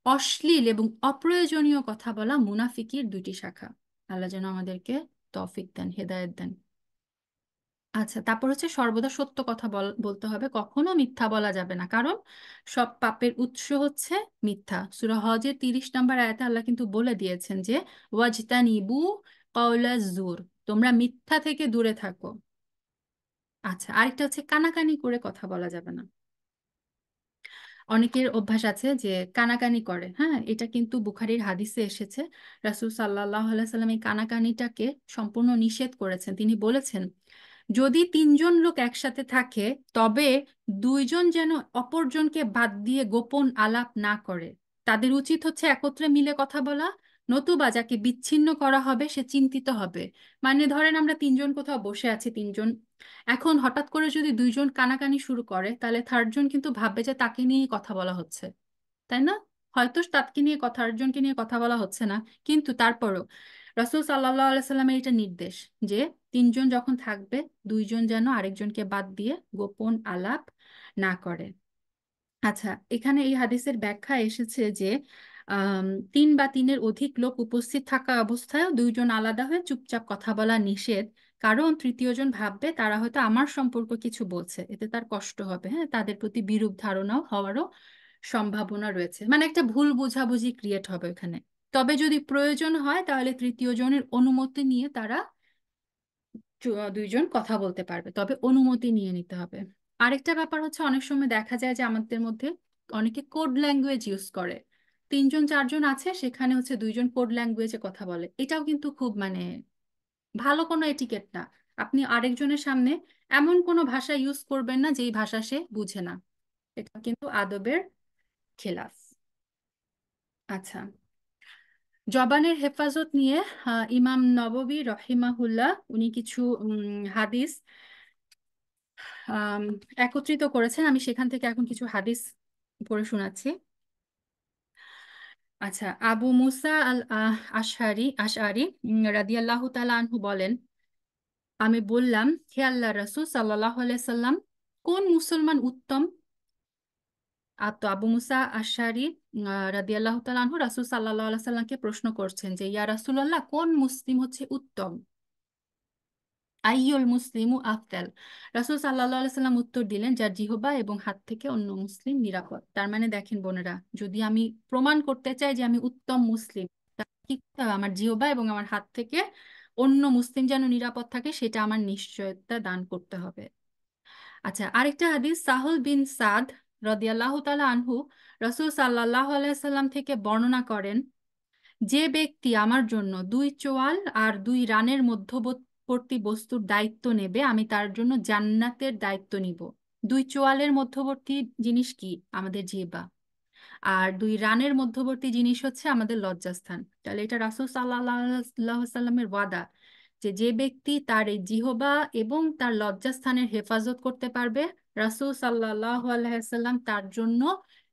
অশ্লীল এবং অপ্রয়োজনীয় কথা বলা মুনাফিকির দুটি শাখা। আল্লাহ যেন আমাদেরকে তৌফিক দেন, হেদায়েত দেন। আচ্ছা, তারপর হচ্ছে সর্বদা সত্য কথা বলতে হবে, কখনো মিথ্যা বলা যাবে না, কারণ সব পাপের উৎস হচ্ছে মিথ্যা। সূরা হজের 30 নম্বর আয়াতে আল্লাহ কিন্তু বলে দিয়েছেন যে ওয়াজতানিবু কাওলা জুর, তোমরা মিথ্যা থেকে দূরে থাকো। আচ্ছা, আরেকটা হচ্ছে কানাকানি করে কথা বলা যাবে না। অনেকের অভ্যাস আছে যে কানাকানি করে, হ্যাঁ, এটা কিন্তু বুখারীর হাদিসে এসেছে। রাসূল সাল্লাল্লাহু আলাইহি সাল্লাম এই কানাকানিটাকে সম্পূর্ণ নিষেধ করেছেন। তিনি বলেছেন, যদি তিনজন লোক একসাথে থাকে তবে দুইজন যেন অপরজনকে বাদ দিয়ে গোপন আলাপ না করে। তাদের উচিত হচ্ছে একত্রে মিলে কথা বলা, নতুবা যাকে বিচ্ছিন্ন করা হবে সে চিন্তিত হবে। মানে ধরেন আমরা তিনজন কোথাও বসে আছি, তিনজন, এখন হঠাৎ করে যদি দুইজন কানাকানি শুরু করে তাহলে থার্ড জন কিন্তু ভাববে যে তাকে নিয়েই কথা বলা হচ্ছে, তাই না? হয়তো তাকে নিয়ে কথা, আরেকজনকে নিয়ে কথা বলা হচ্ছে না, কিন্তু তারপরও রাসূল সাল্লাল্লাহু আলাইহি সাল্লামের এটা নির্দেশ যে তিনজন যখন থাকবে দুইজন যেন আরেকজনকে বাদ দিয়ে গোপন আলাপ না করে। আচ্ছা, এখানে এই হাদিসের ব্যাখ্যা এসেছে যে আম, তিন বা তিনের অধিক লোক উপস্থিত থাকা অবস্থায়ও দুইজন আলাদা হয়ে চুপচাপ কথা বলা নিষেধ, কারণ তৃতীয়জন ভাববে তারা হয়তো আমার সম্পর্ক কিছু বলছে, এতে তার কষ্ট হবে, হ্যাঁ, তাদের প্রতি বিরূপ ধারণাও হওয়ারও সম্ভাবনা রয়েছে, মানে একটা ভুল বোঝাবুঝি ক্রিয়েট হবে এখানে। তবে যদি প্রয়োজন হয় তাহলে তৃতীয় জনের অনুমতি নিয়ে তারা দুইজন কথা বলতে পারবে, তবে অনুমতি নিয়ে নিতে হবে। আরেকটা ব্যাপার হচ্ছে অনেক সময় দেখা যায় যে আমাদের মধ্যে অনেকে কোড ল্যাঙ্গুয়েজ ইউজ করে। তিনজন চারজন আছে, সেখানে হচ্ছে দুইজন কোড ল্যাঙ্গুয়েজে কথা বলে, এটাও কিন্তু খুব মানে ভালো কোনো এটিকেট না। আপনি আরেকজনের সামনে এমন কোনো ভাষা ইউজ করবেন না যেই ভাষা সে বুঝে না, এটা কিন্তু আদবের খেলাফ। আচ্ছা, জবানের হেফাজত নিয়ে ইমাম নববী রহিমাহুল্লাহ উনি কিছু হাদিস আম, একত্রিত করেছেন। আমি সেখান থেকে এখন কিছু হাদিস পড়ে শোনাচ্ছি। আচ্ছা, আবু মুসা আল আশআরি আশআরি রাদিয়াল্লাহু তাআলা আনহু বলেন, আমি বললাম, হে আল্লাহ রাসূল সাল্লাল্লাহু আলাইহি সাল্লাম, কোন মুসলমান উত্তম? তো আবু মুসা আশআরি রাদিয়াল্লাহু তাআলা আনহু রাসূল সাল্লাল্লাহু আলাইহি সাল্লামকে প্রশ্ন করছেন যে ইয়া রাসূলুল্লাহ, কোন মুসলিম হচ্ছে উত্তম? আইয়ুল মুসলিমু আফদাল। রাসূল সাল্লাল্লাহু আলাইহি সাল্লাম উত্তর দিলেন, যার জিহ্বা এবং হাত থেকে অন্য মুসলিম নিরাপদ। তার মানে দেখেন বোনেরা, যদি আমি প্রমাণ করতে চাই যে আমি উত্তম মুসলিম, তাহলে কি করতে হবে? আমার জিহ্বা এবং আমার হাত থেকে অন্য মুসলিম যেন নিরাপদ থাকে সেটা আমার নিশ্চয়তা দান করতে হবে। আচ্ছা, আরেকটা হাদিস, সাহল বিন সাদ রাদিয়াল্লাহু তাআলা আনহু রাসূল সাল্লাল্লাহু আলাইহি সাল্লাম থেকে বর্ণনা করেন, যে ব্যক্তি আমার জন্য দুই চোয়াল আর দুই রানের মধ্যবর্তী বস্তুর দায়িত্ব নেবে, আমি তার জন্য জান্নাতের দায়িত্ব নিব। দুই চোয়ালের মধ্যবর্তী জিনিস কি? আমাদের জিহ্বা। আর দুই রানের মধ্যবর্তী জিনিস হচ্ছে আমাদের লজ্জাস্থান। তাহলে এটা রাসূল সাল্লাল্লাহু সাল্লামের ওয়াদা যে যে ব্যক্তি তার এই জিহ্বা এবং তার লজ্জাস্থানের হেফাজত করতে পারবে, রাসূল সাল্লাল্লাহু আলাইহি সাল্লাম তার জন্য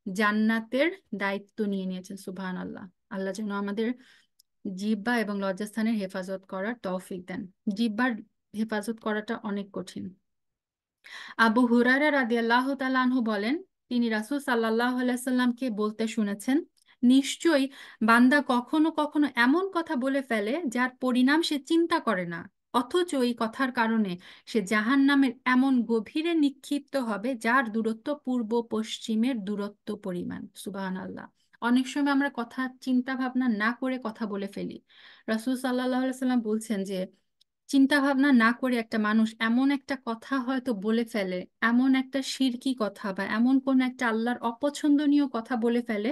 জান্নাতের দায়িত্ব নিয়ে নিয়েছেন। সুবহানাল্লাহ। আল্লাহ যেন আমাদের জিহ্বা এবং লজ্জাস্থানের হেফাজত করার তৌফিক দেন। জিহ্বার হেফাজত করাটা অনেক কঠিন। আবু হুরায়রা রাদিয়াল্লাহু তাআলা আনহু বলেন, তিনি রাসূল সাল্লাল্লাহু আলাইহি সাল্লামকে বলতে শুনেছেন, নিশ্চয়ই বান্দা কখনো কখনো এমন কথা বলে ফেলে যার পরিণাম সে চিন্তা করে না, অথচ এই কথার কারণে সে জাহান্নামের এমন গভীরে নিক্ষিপ্ত হবে যার দূরত্ব পূর্ব পশ্চিমের দূরত্ব পরিমাণ। সুবহানাল্লাহ। অনেক সময় আমরা কথা চিন্তা ভাবনা না করে কথা বলে ফেলি। রাসূল সাল্লাল্লাহু আলাইহি সাল্লাম বলছেন যে চিন্তা ভাবনা না করে একটা মানুষ এমন একটা কথা হয়তো বলে ফেলে, এমন একটা শিরকি কথা বা এমন কোন একটা আল্লাহর অপছন্দনীয় কথা বলে ফেলে,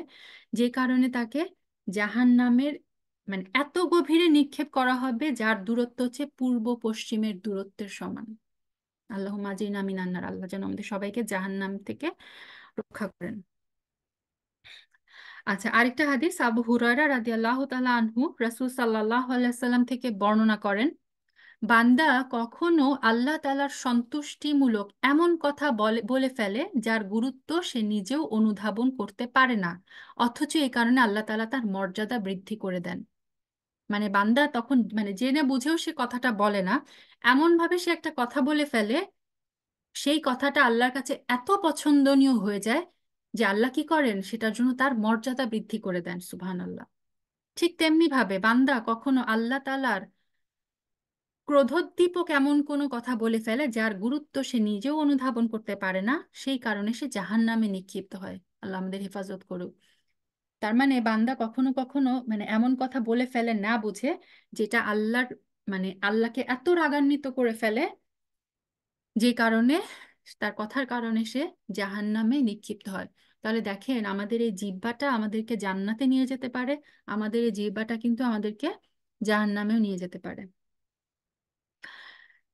যে কারণে তাকে জাহান্নামের মানে এত গভীরে নিক্ষেপ করা হবে যার দূরত্ব হচ্ছে পূর্ব পশ্চিমের দূরত্বের সমান। আল্লাহুম্মা আজিরনা মিনান নার, আল্লাহ যেন আমাদের সবাইকে জাহান্নাম থেকে রক্ষা করেন। আচ্ছা, আরেকটা হাদিস আবু হুরায়রা রাদিয়াল্লাহু তাআলা আনহু রাসূল সাল্লাল্লাহু আলাইহি সাল্লাম থেকে বর্ণনা করেন, বান্দা কখনো আল্লাহ তাআলার সন্তুষ্টিমূলক এমন কথা বলে বলে ফেলে যার গুরুত্ব সে নিজেও অনুধাবন করতে পারে না, অথচ এই কারণে আল্লাহ তাআলা তার মর্যাদা বৃদ্ধি করে দেন। মানে বান্দা তখন মানে জেনে বুঝেও সে কথাটা বলে না, এমন ভাবে সে একটা কথা বলে ফেলে, সেই কথাটা আল্লাহর কাছে এত পছন্দনীয় হয়ে যায় যে আল্লাহ কি করেন, সেটার জন্য তার মর্যাদা বৃদ্ধি করে দেন। সুবহানাল্লাহ। ঠিক তেমনি ভাবে বান্দা কখনো আল্লাহ তাআলার ক্রোধোদ্দীপক এমন কোনো কথা বলে ফেলে যার গুরুত্ব সে নিজেও অনুধাবন করতে পারে না, সেই কারণে সে জাহান্নামে নিক্ষিপ্ত হয়। আল্লাহ আমাদের হেফাজত করুক। তার মানে বান্দা কখনো কখনো মানে এমন কথা বলে ফেলে না বুঝে, যেটা আল্লাহর মানে আল্লাহকে এত রাগান্বিত করে ফেলে, যে কারণে তার কথার কারণে সে জাহান্নামে নিক্ষিপ্ত হয়। তাহলে দেখেন, আমাদের এই জিহ্বাটা আমাদেরকে জান্নাতে নিয়ে যেতে পারে, আমাদের এই জিহ্বাটা কিন্তু আমাদেরকে জাহান্নামেও নিয়ে যেতে পারে।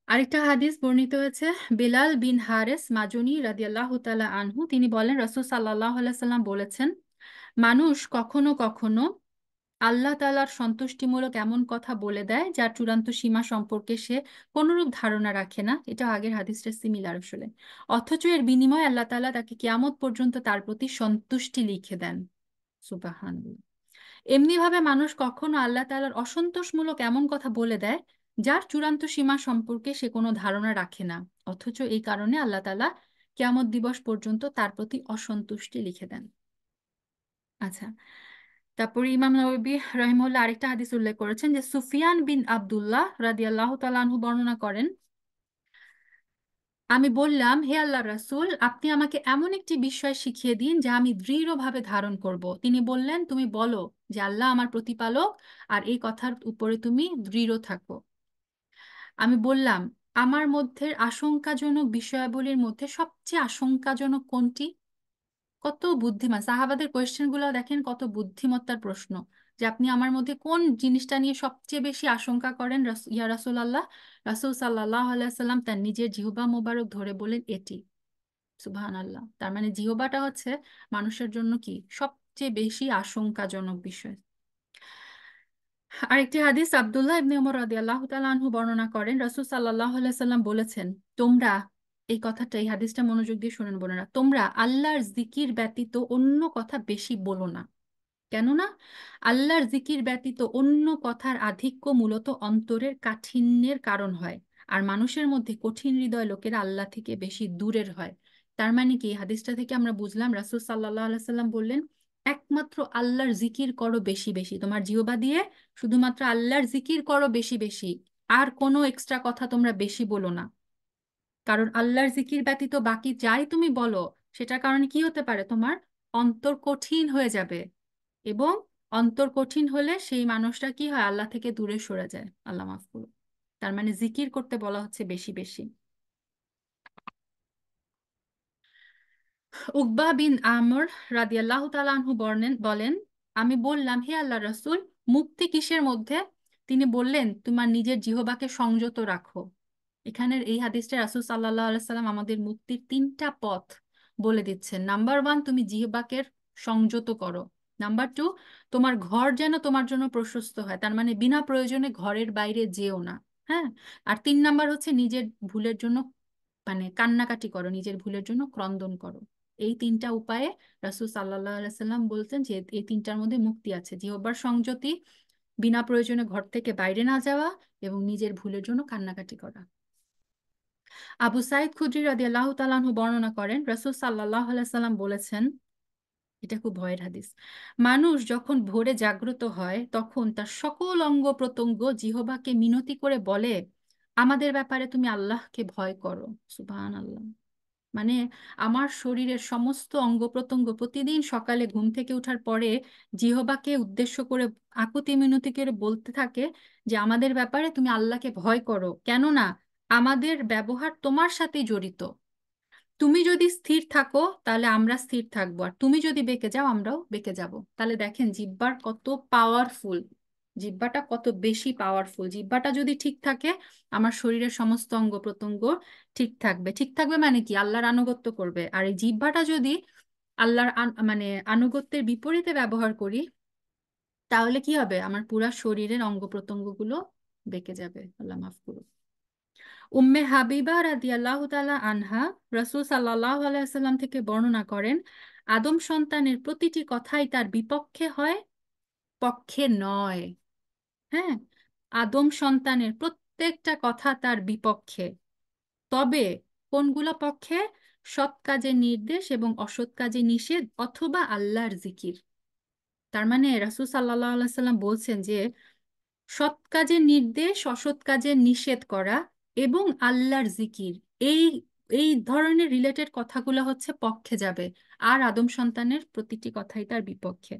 আরেকটা হাদিস বর্ণিত হয়েছে বেলাল বিন হারেস মাজুনি রাদিয়াল্লাহু তাআলা আনহু, তিনি বলেন রাসূল সাল্লাল্লাহু আলাইহি সাল্লাম বলেছেন, মানুষ কখনো কখনো আল্লাহ তাআলার সন্তুষ্টিমূলক এমন কথা বলে দেয় যার চূড়ান্ত সীমা সম্পর্কে সে কোনরূপ ধারণা রাখে না। এটা আগের হাদিসটা সিমিলার আসলে। অথচ এর বিনিময়ে আল্লাহ তাআলা তাকে কিয়ামত পর্যন্ত তার প্রতি সন্তুষ্টি লিখে দেন। সুবহানাল্লাহ। এমনিভাবে মানুষ কখনো আল্লাহ তাআলার অসন্তোষমূলক এমন কথা বলে দেয় যার চূড়ান্ত সীমা সম্পর্কে সে কোনো ধারণা রাখে না, অথচ এই কারণে আল্লাহ তাআলা কিয়ামত দিবস পর্যন্ত তার প্রতি অসন্তুষ্টি লিখে দেন। আচ্ছা, তারপরে ইমাম নববী রাহিমাহুল্লাহ আরেকটা হাদিস উল্লেখ করেছেন যে সুফিয়ান বিন আব্দুল্লাহ রাদিয়াল্লাহু তাআলা আনহু বর্ণনা করেন, আমি বললাম, হে আল্লাহর রাসূল, আপনি আমাকে এমন একটি বিষয় শিখিয়ে দিন যা আমি দৃঢ়ভাবে ধারণ করব। তিনি বললেন, তুমি বলো যে আল্লাহ আমার প্রতিপালক, আর এই কথার উপরে তুমি দৃঢ় থাকো। আমি বললাম, আমার মধ্যে আশঙ্কাজনক বিষয়াবলীর মধ্যে সবচেয়ে আশঙ্কাজনক কোনটি? কত বুদ্ধিমান সাহাবাদের কোয়েশ্চেন গুলো দেখেন, কত বুদ্ধিমত্তার প্রশ্ন, যে আপনি আমার মধ্যে কোন জিনিসটা নিয়ে সবচেয়ে বেশি আশঙ্কা করেন ইয়া রাসূলুল্লাহ। রাসূল সাল্লাল্লাহু আলাইহি সাল্লাম তার নিজের জিহ্বা মোবারক ধরে বলেন এটি। সুবহানাল্লাহ। তার মানে জিহ্বাটা হচ্ছে মানুষের জন্য কি সবচেয়ে বেশি আশঙ্কাজনক বিষয়। আরেকটি হাদিস আব্দুল্লাহ ইবনে ওমর রাদিয়াল্লাহু তাআলা আনহু বর্ণনা করেন, রাসূল সাল্লাল্লাহু আলাইহি সাল্লাম বলেছেন, তোমরা এই কথাটা এই হাদিসটা মনোযোগ দিয়ে শুনেন বোনেরা, তোমরা আল্লাহর জিকির ব্যতীত অন্য কথা বেশি বলো না। কেননা আল্লাহর জিকির ব্যতীত অন্য কথার আধিক্য মূলত অন্তরের কাঠিন্যের কারণ হয়, আর মানুষের মধ্যে কঠিন হৃদয় লোকেরা আল্লাহ থেকে বেশি দূরের হয়। তার মানে কি, এই হাদিসটা থেকে আমরা বুঝলাম রাসূল সাল্লাল্লাহু আলাইহি সাল্লাম বললেন, একমাত্র আল্লাহর জিকির করো বেশি বেশি, তোমার জিহ্বা দিয়ে শুধুমাত্র আল্লাহর জিকির করো বেশি বেশি, আর কোনো এক্সট্রা কথা তোমরা বেশি বলো না। কারণ আল্লাহর জিকির ব্যতীত বাকি যাই তুমি বলো, সেটার কারণে কি হতে পারে, তোমার অন্তর কঠিন হয়ে যাবে, এবং অন্তর কঠিন হলে সেই মানুষটা কি হয়, আল্লাহ থেকে দূরে সরে যায়। আল্লাহ মাফ করুন। তার মানে জিকির করতে বলা হচ্ছে বেশি বেশি। উকবা বিন আমর রাদিয়াল্লাহু তাআলা আনহু বলেন, আমি বললাম, হে আল্লাহর রাসূল, মুক্তি কিসের মধ্যে? তিনি বললেন, তোমার নিজের জিহ্বাকে সংযত রাখো। এখানের এই হাদিসটা রাসূল সাল্লাল্লাহু আলাইহি সাল্লাম আমাদের মুক্তির তিনটা পথ বলে দিচ্ছেন। নাম্বার ওয়ান, তুমি জিহ্বাকে সংযত করো। নাম্বার টু, তোমার ঘর যেন তোমার জন্য প্রশস্ত হয়, তার মানে বিনা প্রয়োজনে ঘরের বাইরে যেও না। হ্যাঁ। আর তিন নাম্বার হচ্ছে নিজের ভুলের জন্য মানে কান্নাকাটি করো, নিজের ভুলের জন্য ক্রন্দন করো। এই তিনটা উপায়ে রাসূল সাল্লাল্লাহু আলাইহি সাল্লাম বলতেন যে এই তিনটার মধ্যে মুক্তি আছে: জিহ্বার সংযতি, বিনা প্রয়োজনে ঘর থেকে বাইরে না যাওয়া, এবং নিজের ভুলের জন্য কান্নাকাটি করা। আবু সাইদ খুদরি রাদিয়াল্লাহু তাআলা আনহু বর্ণনা করেন, রাসূল সাল্লাল্লাহু আলাইহি সাল্লাম বলেছেন, এটা খুব ভয়ের হাদিস, মানুষ যখন ভোরে জাগ্রত হয় তখন তার সকল অঙ্গ প্রত্যঙ্গ জিহ্বাকে মিনতি করে বলে, আমাদের ব্যাপারে তুমি আল্লাহকে ভয় করো। সুবহানাল্লাহ। মানে আমার শরীরের সমস্ত অঙ্গ প্রত্যঙ্গ প্রতিদিন সকালে ঘুম থেকে ওঠার পরে জিহ্বাকে উদ্দেশ্য করে আকুতি মিনতি করে বলতে থাকে যে আমাদের ব্যাপারে তুমি আল্লাহকে ভয় করো, কেননা আমাদের ব্যবহার তোমার সাথেই জড়িত। তুমি যদি স্থির থাকো তাহলে আমরা স্থির থাকবো, আর তুমি যদি বেঁকে যাও আমরাও বেঁকে যাব। তাহলে দেখেন জিহ্বার কত পাওয়ারফুল, জিহ্বাটা কত বেশি পাওয়ারফুল। জিহ্বাটা যদি ঠিক থাকে আমার শরীরের সমস্ত অঙ্গ প্রত্যঙ্গ ঠিক থাকবে। ঠিক থাকবে মানে কি, আল্লাহর আনুগত্য করবে। আর এই জিহ্বাটা যদি আল্লাহর মানে আনুগত্যের বিপরীতে ব্যবহার করি তাহলে কি হবে, আমার পুরা শরীরের অঙ্গ প্রত্যঙ্গগুলো বেঁকে যাবে। আল্লাহ মাফ করুন। উম্মে হাবিবা রাদিয়াল্লাহু তাআলা আনহা রাসূল সাল্লাল্লাহু আলাইহি ওয়াসাল্লাম থেকে বর্ণনা করেন, আদম সন্তানের প্রতিটি কথাই তার বিপক্ষে হয়, পক্ষে নয়। হ্যাঁ, আদম সন্তানের প্রত্যেকটা কথা তার বিপক্ষে। তবে কোনগুলো পক্ষে? সৎ কাজের নির্দেশ এবং অসৎ কাজে নিষেধ, অথবা আল্লাহর জিকির। তার মানে রাসূল সাল্লাল্লাহু আলাইহি সাল্লাম বলছেন যে সৎ কাজের নির্দেশ, অসৎ কাজের নিষেধ করা এবং আল্লাহর জিকির, এই এই ধরনের রিলেটেড কথাগুলো হচ্ছে পক্ষে যাবে, আর আদম সন্তানের প্রতিটি কথাই তার বিপক্ষে।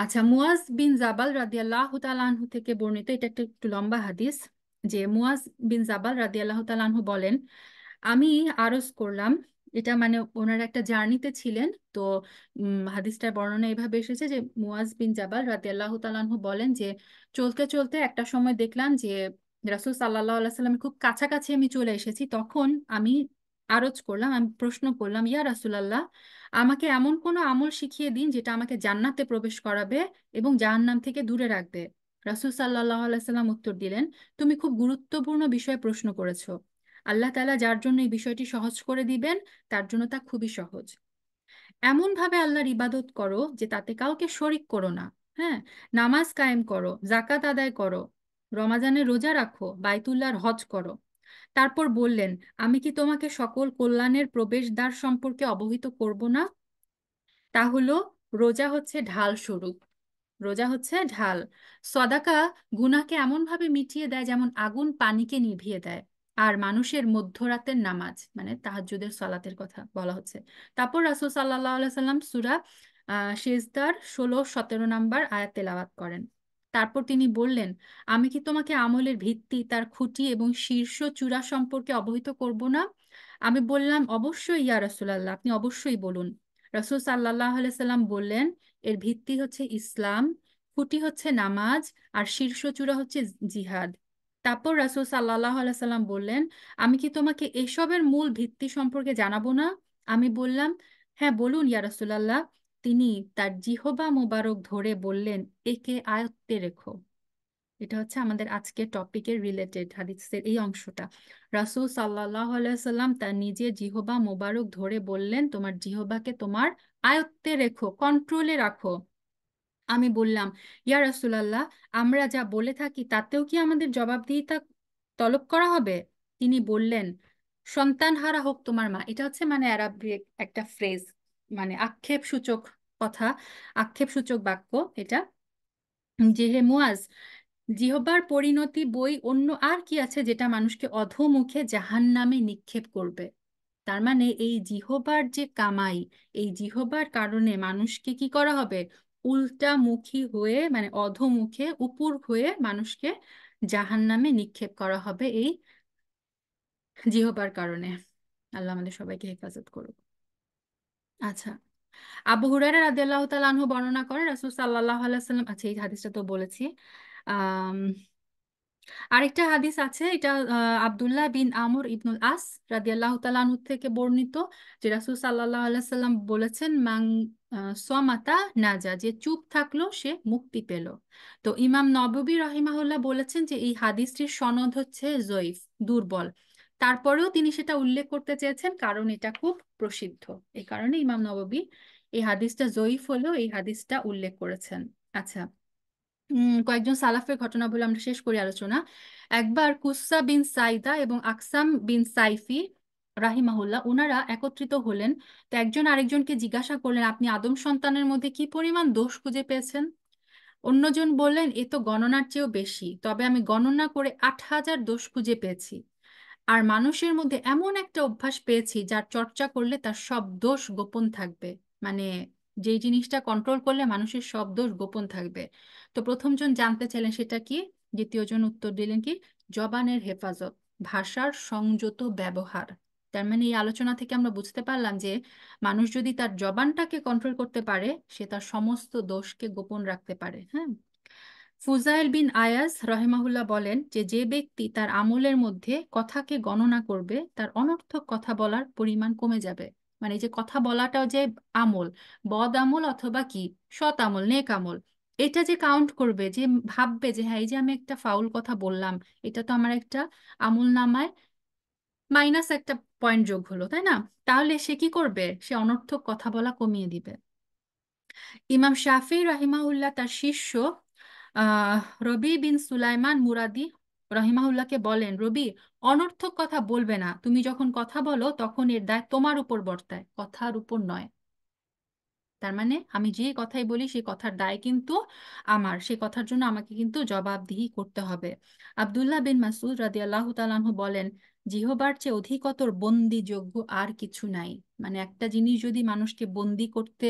আচ্ছা, মুয়াজ বিন জাবাল রাদিয়াল্লাহু তাআলা আনহু থেকে বর্ণিত, এটা একটা একটু লম্বা হাদিস, যে মুয়াজ বিন জাবাল রাদিয়াল্লাহু তাআলা আনহু বলেন, আমি আরজ করলাম, এটা মানে ওনারা একটা জার্নিতে ছিলেন তো। হাদিসটার বর্ণনা এভাবে এসেছে যে মুয়াজ বিন জাবাল রাদিয়াল্লাহু তাআলা আনহু বলেন যে চলতে চলতে একটা সময় দেখলাম যে রাসূল সাল্লাল্লাহু আলাইহি সাল্লামের খুব কাছাকাছি আমি চলে এসেছি। তখন আমি আরজ করলাম, আমি প্রশ্ন করলাম, ইয়া রাসূলুল্লাহ, আমাকে এমন কোনো আমল শিখিয়ে দিন যেটা আমাকে জান্নাতে প্রবেশ করাবে এবং জাহান্নাম থেকে দূরে রাখবে। রাসূল সাল্লাল্লাহু আলাইহি সাল্লাম উত্তর দিলেন, তুমি খুব গুরুত্বপূর্ণ বিষয়ে প্রশ্ন করেছো। আল্লাহ তাআলা যার জন্য এই বিষয়টি সহজ করে দিবেন তার জন্য তা খুবই সহজ। এমন ভাবে আল্লাহর ইবাদত করো যে তাতে কাউকে শরিক করো না। হ্যাঁ, নামাজ কায়েম করো, জাকাত আদায় করো, রমাজানের রোজা রাখো, বাইতুল্লাহর হজ করো। তারপর বললেন, আমি কি তোমাকে সকল কল্যাণের প্রবেশদ্বার সম্পর্কে অবহিত করব না? তা হলো, রোজা হচ্ছে ঢাল স্বরূপ, রোজা হচ্ছে ঢাল। সদাকা গুনাহকে এমন ভাবে মিটিয়ে দেয় যেমন আগুন পানিকে নিভিয়ে দেয়। আর মানুষের মধ্যরাতের নামাজ, মানে তাহাজ্জুদের সালাতের কথা বলা হচ্ছে। তারপর রাসূল সাল্লাল্লাহু আলাইহি সাল্লাম সূরা সেজদার 16-17 নাম্বার আয়াত তেলাওয়াত করেন। তারপর তিনি বললেন, আমি কি তোমাকে আমলের ভিত্তি, তার খুঁটি এবং শীর্ষ চূড়া সম্পর্কে অবহিত করব না? আমি বললাম, অবশ্যই ইয়া রাসূলুল্লাহ, আপনি অবশ্যই বলুন। রাসূল সাল্লাল্লাহু আলাইহি সাল্লাম বললেন, এর ভিত্তি হচ্ছে ইসলাম, খুঁটি হচ্ছে নামাজ, আর শীর্ষ চূড়া হচ্ছে জিহাদ। তারপর রাসূল সাল্লাল্লাহু আলাইহি সাল্লাম বললেন, আমি কি তোমাকে এসবের মূল ভিত্তি সম্পর্কে জানাবো না? আমি বললাম, হ্যাঁ বলুন ইয়া রাসূলুল্লাহ। তিনি তার জিহ্বা মোবারক ধরে বললেন, একে আয়ত্তে রেখো। এটা হচ্ছে আমাদের আজকের টপিকের রিলেটেড হাদিসের এই অংশটা। রাসূল সাল্লাল্লাহু আলাইহি সাল্লাম তার নিজের জিহ্বা মোবারক ধরে বললেন, তোমার জিহ্বাকে তোমার আয়ত্তে রেখো, কন্ট্রোলে রাখো। আমি বললাম, ইয়া রাসূলুল্লাহ, আমরা যা বলে থাকি তাতেও কি আমাদের জবাবদিহিতা তলব করা হবে? তিনি বললেন, সন্তানহারা হোক তোমার মা। এটা হচ্ছে মানে অ্যারাবিক একটা ফ্রেজ, মানে আক্ষেপ সূচক কথা, আক্ষেপ সূচক বাক্য এটা, যে হে মুয়াজ, জিহ্বার পরিণতি বই অন্য আর কি আছে যেটা মানুষকে অধোমুখে জাহান্নামে নিক্ষেপ করবে? তার মানে এই জিহ্বার যে কামাই, এই জিহ্বার কারণে মানুষকে কি করা হবে, উল্টামুখী হয়ে মানে অধোমুখে উপর হয়ে মানুষকে জাহান্নামে নিক্ষেপ করা হবে এই জিহ্বার কারণে। আল্লাহ আমাদের সবাইকে হেফাজত করুক। আচ্ছা, আবু হুরায়রা রাদিয়াল্লাহু তাআলা আনহু বর্ণনা করেন, রাসূল সাল্লাল্লাহু আলাইহি ওয়াসাল্লাম, আচ্ছা এই হাদিসটা তো বলেছি। আম, আরেকটা হাদিস আছে, এটা আব্দুল্লাহ বিন আমর ইবনুল আস রাদিয়াল্লাহু তাআলা আনহু থেকে বর্ণিত, যে রাসূল সাল্লাল্লাহু আলাইহি সাল্লাম বলেছেন, মান সামাতা নাজা, যে চুপ থাকলো সে মুক্তি পেল। তো ইমাম নববী রাহিমাহুল্লাহ বলেছেন যে এই হাদিসটির সনদ হচ্ছে জয়ীফ, দুর্বল। তারপরেও তিনি সেটা উল্লেখ করতে চেয়েছেন কারণ এটা খুব প্রসিদ্ধ, এই কারণে ইমাম নববী এই হাদিসটা জয়ীফ হলেও এই হাদিসটা উল্লেখ করেছেন। আচ্ছা, কয়েকজন সালাফের ঘটনা বলে আমরা শেষ করি আলোচনা। একবার কুসা বিন সাইদা এবং আকসাম বিন সাইফি রাহিমাহুল্লাহ ওনারা একত্রিত হলেন। তো একজন আরেকজনকে জিজ্ঞাসা করলেন, আপনি আদম সন্তানের মধ্যে কি পরিমাণ দোষ খুঁজে পেয়েছেন? অন্যজন বললেন, এ তো গণনার চেয়েও বেশি, তবে আমি গণনা করে 8,000 দোষ খুঁজে পেয়েছি। আর মানুষের মধ্যে এমন একটা অভ্যাস পেয়েছি যার চর্চা করলে তার সব দোষ গোপন থাকবে। মানে যেই জিনিসটা কন্ট্রোল করলে মানুষের সব দোষ গোপন থাকবে। তো প্রথম জন জানতে চাইলেন সেটা কি? দ্বিতীয় জন উত্তর দিলেন কি? জবানের হেফাজত, ভাষার সংযত ব্যবহার। তার মানে এই আলোচনা থেকে আমরা বুঝতে পারলাম যে মানুষ যদি তার জবানটাকে কন্ট্রোল করতে পারে, সে তার সমস্ত দোষকে গোপন রাখতে পারে। হ্যাঁ। ফুজাইল বিন আয়াজ রহেমাহুল্লাহ বলেন যে যে ব্যক্তি তার আমলের মধ্যে কথাকে গণনা করবে, তার অনর্থক কথা বলার পরিমাণ কমে যাবে। মানে এই যে কথা বলাটাও যে আমল, বদ আমল অথবা কি সৎ আমল, নেক আমল, এটা যে কাউন্ট করবে, যে ভাববে যে হ্যাঁ এই যে আমি একটা ফাউল কথা বললাম, এটা তো আমার একটা আমল নামায় মাইনাস একটা পয়েন্ট যোগ হলো, তাই না? তাহলে সে কি করবে? সে অনর্থক কথা বলা কমিয়ে দিবে। ইমাম শাফি রাহিমাহুল্লাহ তার শিষ্য আহ রবি বিন সুলাইমান মুরাদি রাহিমাহুল্লাহকে বলেন, রবি, অনর্থক কথা বলবে না। তুমি যখন কথা বলো তখন এর দায় তোমার উপর বর্তায়, কথার উপর নয়। তার মানে আমি যে কথাই বলি সেই কথার দায় কিন্তু আমার, সেই কথার জন্য আমাকে কিন্তু জবাবদিহি করতে হবে। আব্দুল্লাহ বিন মাসুদ রাদিয়াল্লাহু তাআলা আনহু বলেন, জিহবার চেয়ে অধিকতর বন্দিযোগ্য আর কিছু নাই। মানে একটা জিনিস যদি মানুষকে বন্দি করতে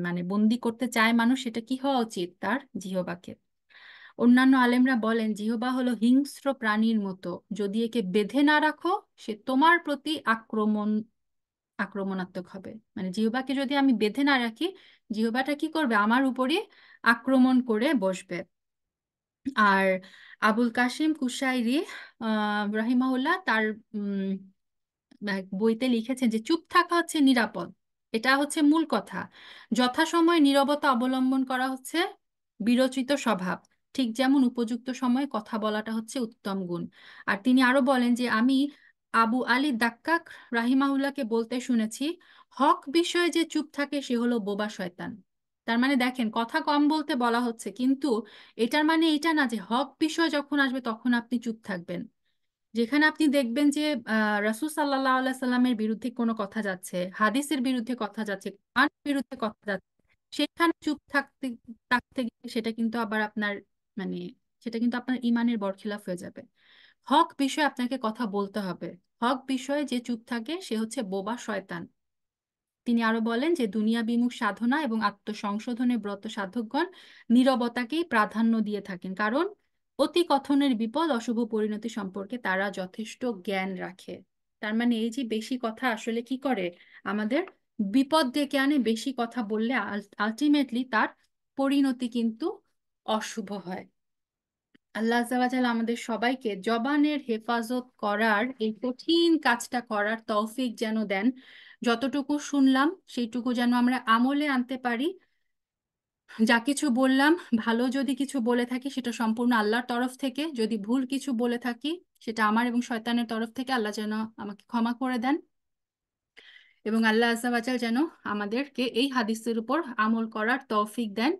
মানে বন্দি করতে চায় মানুষ, সেটা কি হওয়া উচিত? তার জিহবাকে। অন্যান্য আলেমরা বলেন জিহবা হলো হিংস্র প্রাণীর মতো, যদি একে বেঁধে না রাখো সে তোমার প্রতি আক্রমণাত্মক হবে। মানে জিহ্বাকে যদি আমি বেঁধে না রাখি, জিহ্বাটা কি করবে? আমার উপরই আক্রমণ করে বসবে। আর আবুল কাশিম কুশাইরি রাহিমাহুল্লাহ তার এক বইতে লিখেছেন যে চুপ থাকা হচ্ছে নিরাপদ, এটা হচ্ছে মূল কথা। যথাসময়ে নীরবতা অবলম্বন করা হচ্ছে বিরচিত স্বভাব, ঠিক যেমন উপযুক্ত সময়ে কথা বলাটা হচ্ছে উত্তম গুণ। আর তিনি আরো বলেন যে আমি আবু আলী দাক্কাক রাহিমাহুল্লাহকে বলতে শুনেছি, হক বিষয়ে যে চুপ থাকে সে হলো বোবা শয়তান। তার মানে দেখেন, কথা কম বলতে বলা হচ্ছে, কিন্তু এটার মানে এটা না যে হক বিষয় যখন আসবে তখন আপনি চুপ থাকবেন। যেখানে আপনি দেখবেন যে রাসূল সাল্লাল্লাহু আলাইহি সাল্লামের বিরুদ্ধে কোনো কথা যাচ্ছে, হাদিসের বিরুদ্ধে কথা যাচ্ছে, কোরআনের বিরুদ্ধে কথা যাচ্ছে, সেখানে চুপ থাকতে থাকতে গেলে সেটা কিন্তু আবার আপনার মানে সেটা কিন্তু আপনার ইমানের বরখিলাফ হয়ে যাবে। হক বিষয়ে আপনাকে কথা বলতে হবে। হক বিষয়ে যে চুপ থাকে সে হচ্ছে বোবা শয়তান। তিনি আরো বলেন যে দুনিয়া বিমুখ সাধনা এবং আত্মসংশোধনে ব্রত সাধকগণ নীরবতাকেই প্রাধান্য দিয়ে থাকেন, কারণ অতি কথনের বিপদ অশুভ পরিণতি সম্পর্কে তারা যথেষ্ট জ্ঞান রাখে। তার মানে এই যে বেশি কথা আসলে কি করে? আমাদের বিপদ ডেকে আনে। বেশি কথা বললে আলটিমেটলি তার পরিণতি কিন্তু অশুভ হয়। আল্লাহ আজ্জা ওয়া জাল্লা আমাদের সবাইকে জবানের হেফাজত করার এই কঠিন কাজটা করার তৌফিক যেন দেন। যতটুকু শুনলাম সেইটুকু যেন আমরা আমলে আনতে পারি। যা কিছু বললাম, ভালো যদি কিছু বলে থাকি সেটা সম্পূর্ণ আল্লাহর তরফ থেকে, যদি ভুল কিছু বলে থাকি সেটা আমার এবং শয়তানের তরফ থেকে, আল্লাহ যেন আমাকে ক্ষমা করে দেন। এবং আল্লাহ আজ্জা ওয়া জাল্লা যেন আমাদেরকে এই হাদিসের উপর আমল করার তৌফিক দেন।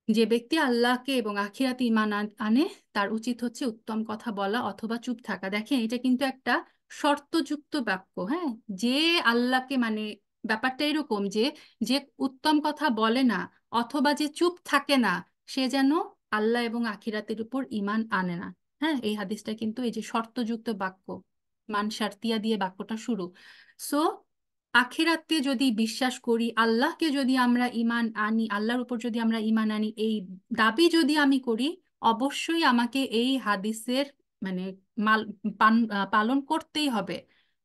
যে ব্যক্তি আল্লাহকে এবং আখিরাতে ঈমান আনে, তার উচিত হচ্ছে উত্তম কথা বলা অথবা চুপ থাকা। দেখেন, এটা কিন্তু একটা শর্তযুক্ত বাক্য। হ্যাঁ, যে আল্লাহকে মানে ব্যাপারটা এরকম যে যে উত্তম কথা বলে না অথবা যে চুপ থাকে না, সে যেন আল্লাহ এবং আখিরাতের উপর ঈমান আনে না। হ্যাঁ, এই হাদিসটা কিন্তু এই যে শর্তযুক্ত বাক্য, মান শারতিয়া দিয়ে বাক্যটা শুরু। সো আখিরাতে যদি বিশ্বাস করি, আল্লাহকে যদি আমরা ঈমান আনি, আল্লাহর উপর যদি আমরা ঈমান আনি, এই দাবি যদি আমি করি, অবশ্যই আমাকে এই হাদিসের মানে মাল পালন করতেই হবে।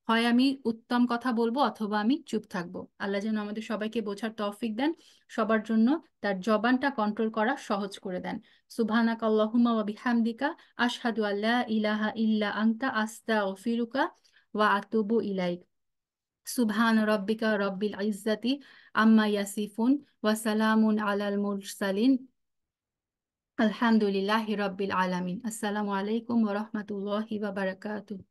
হয় আমি উত্তম কথা বলবো অথবা আমি চুপ থাকবো। আল্লাহ যেন আমাদের সবাইকে বোঝার তৌফিক দেন, সবার জন্য তার জবানটা কন্ট্রোল করা সহজ করে দেন। সুবহানাকা আল্লাহুম্মা ওয়া বিহামদিকা আশহাদু আল্লা ইলাহা ইল্লা আনতা আস্তাগফিরুকা ওয়া আতুবু ইলাইক। সুবহান রব্বিকা রব্বিল ইজ্জাতি আম্মা ইয়াসিফুন ওয়া সালামুন আলাল মুরসালিন আলহামদুলিল্লাহি রব্বিল আলামিন। আসসালামু আলাইকুম ওয়া রাহমাতুল্লাহি ওয়া বারাকাতুহু।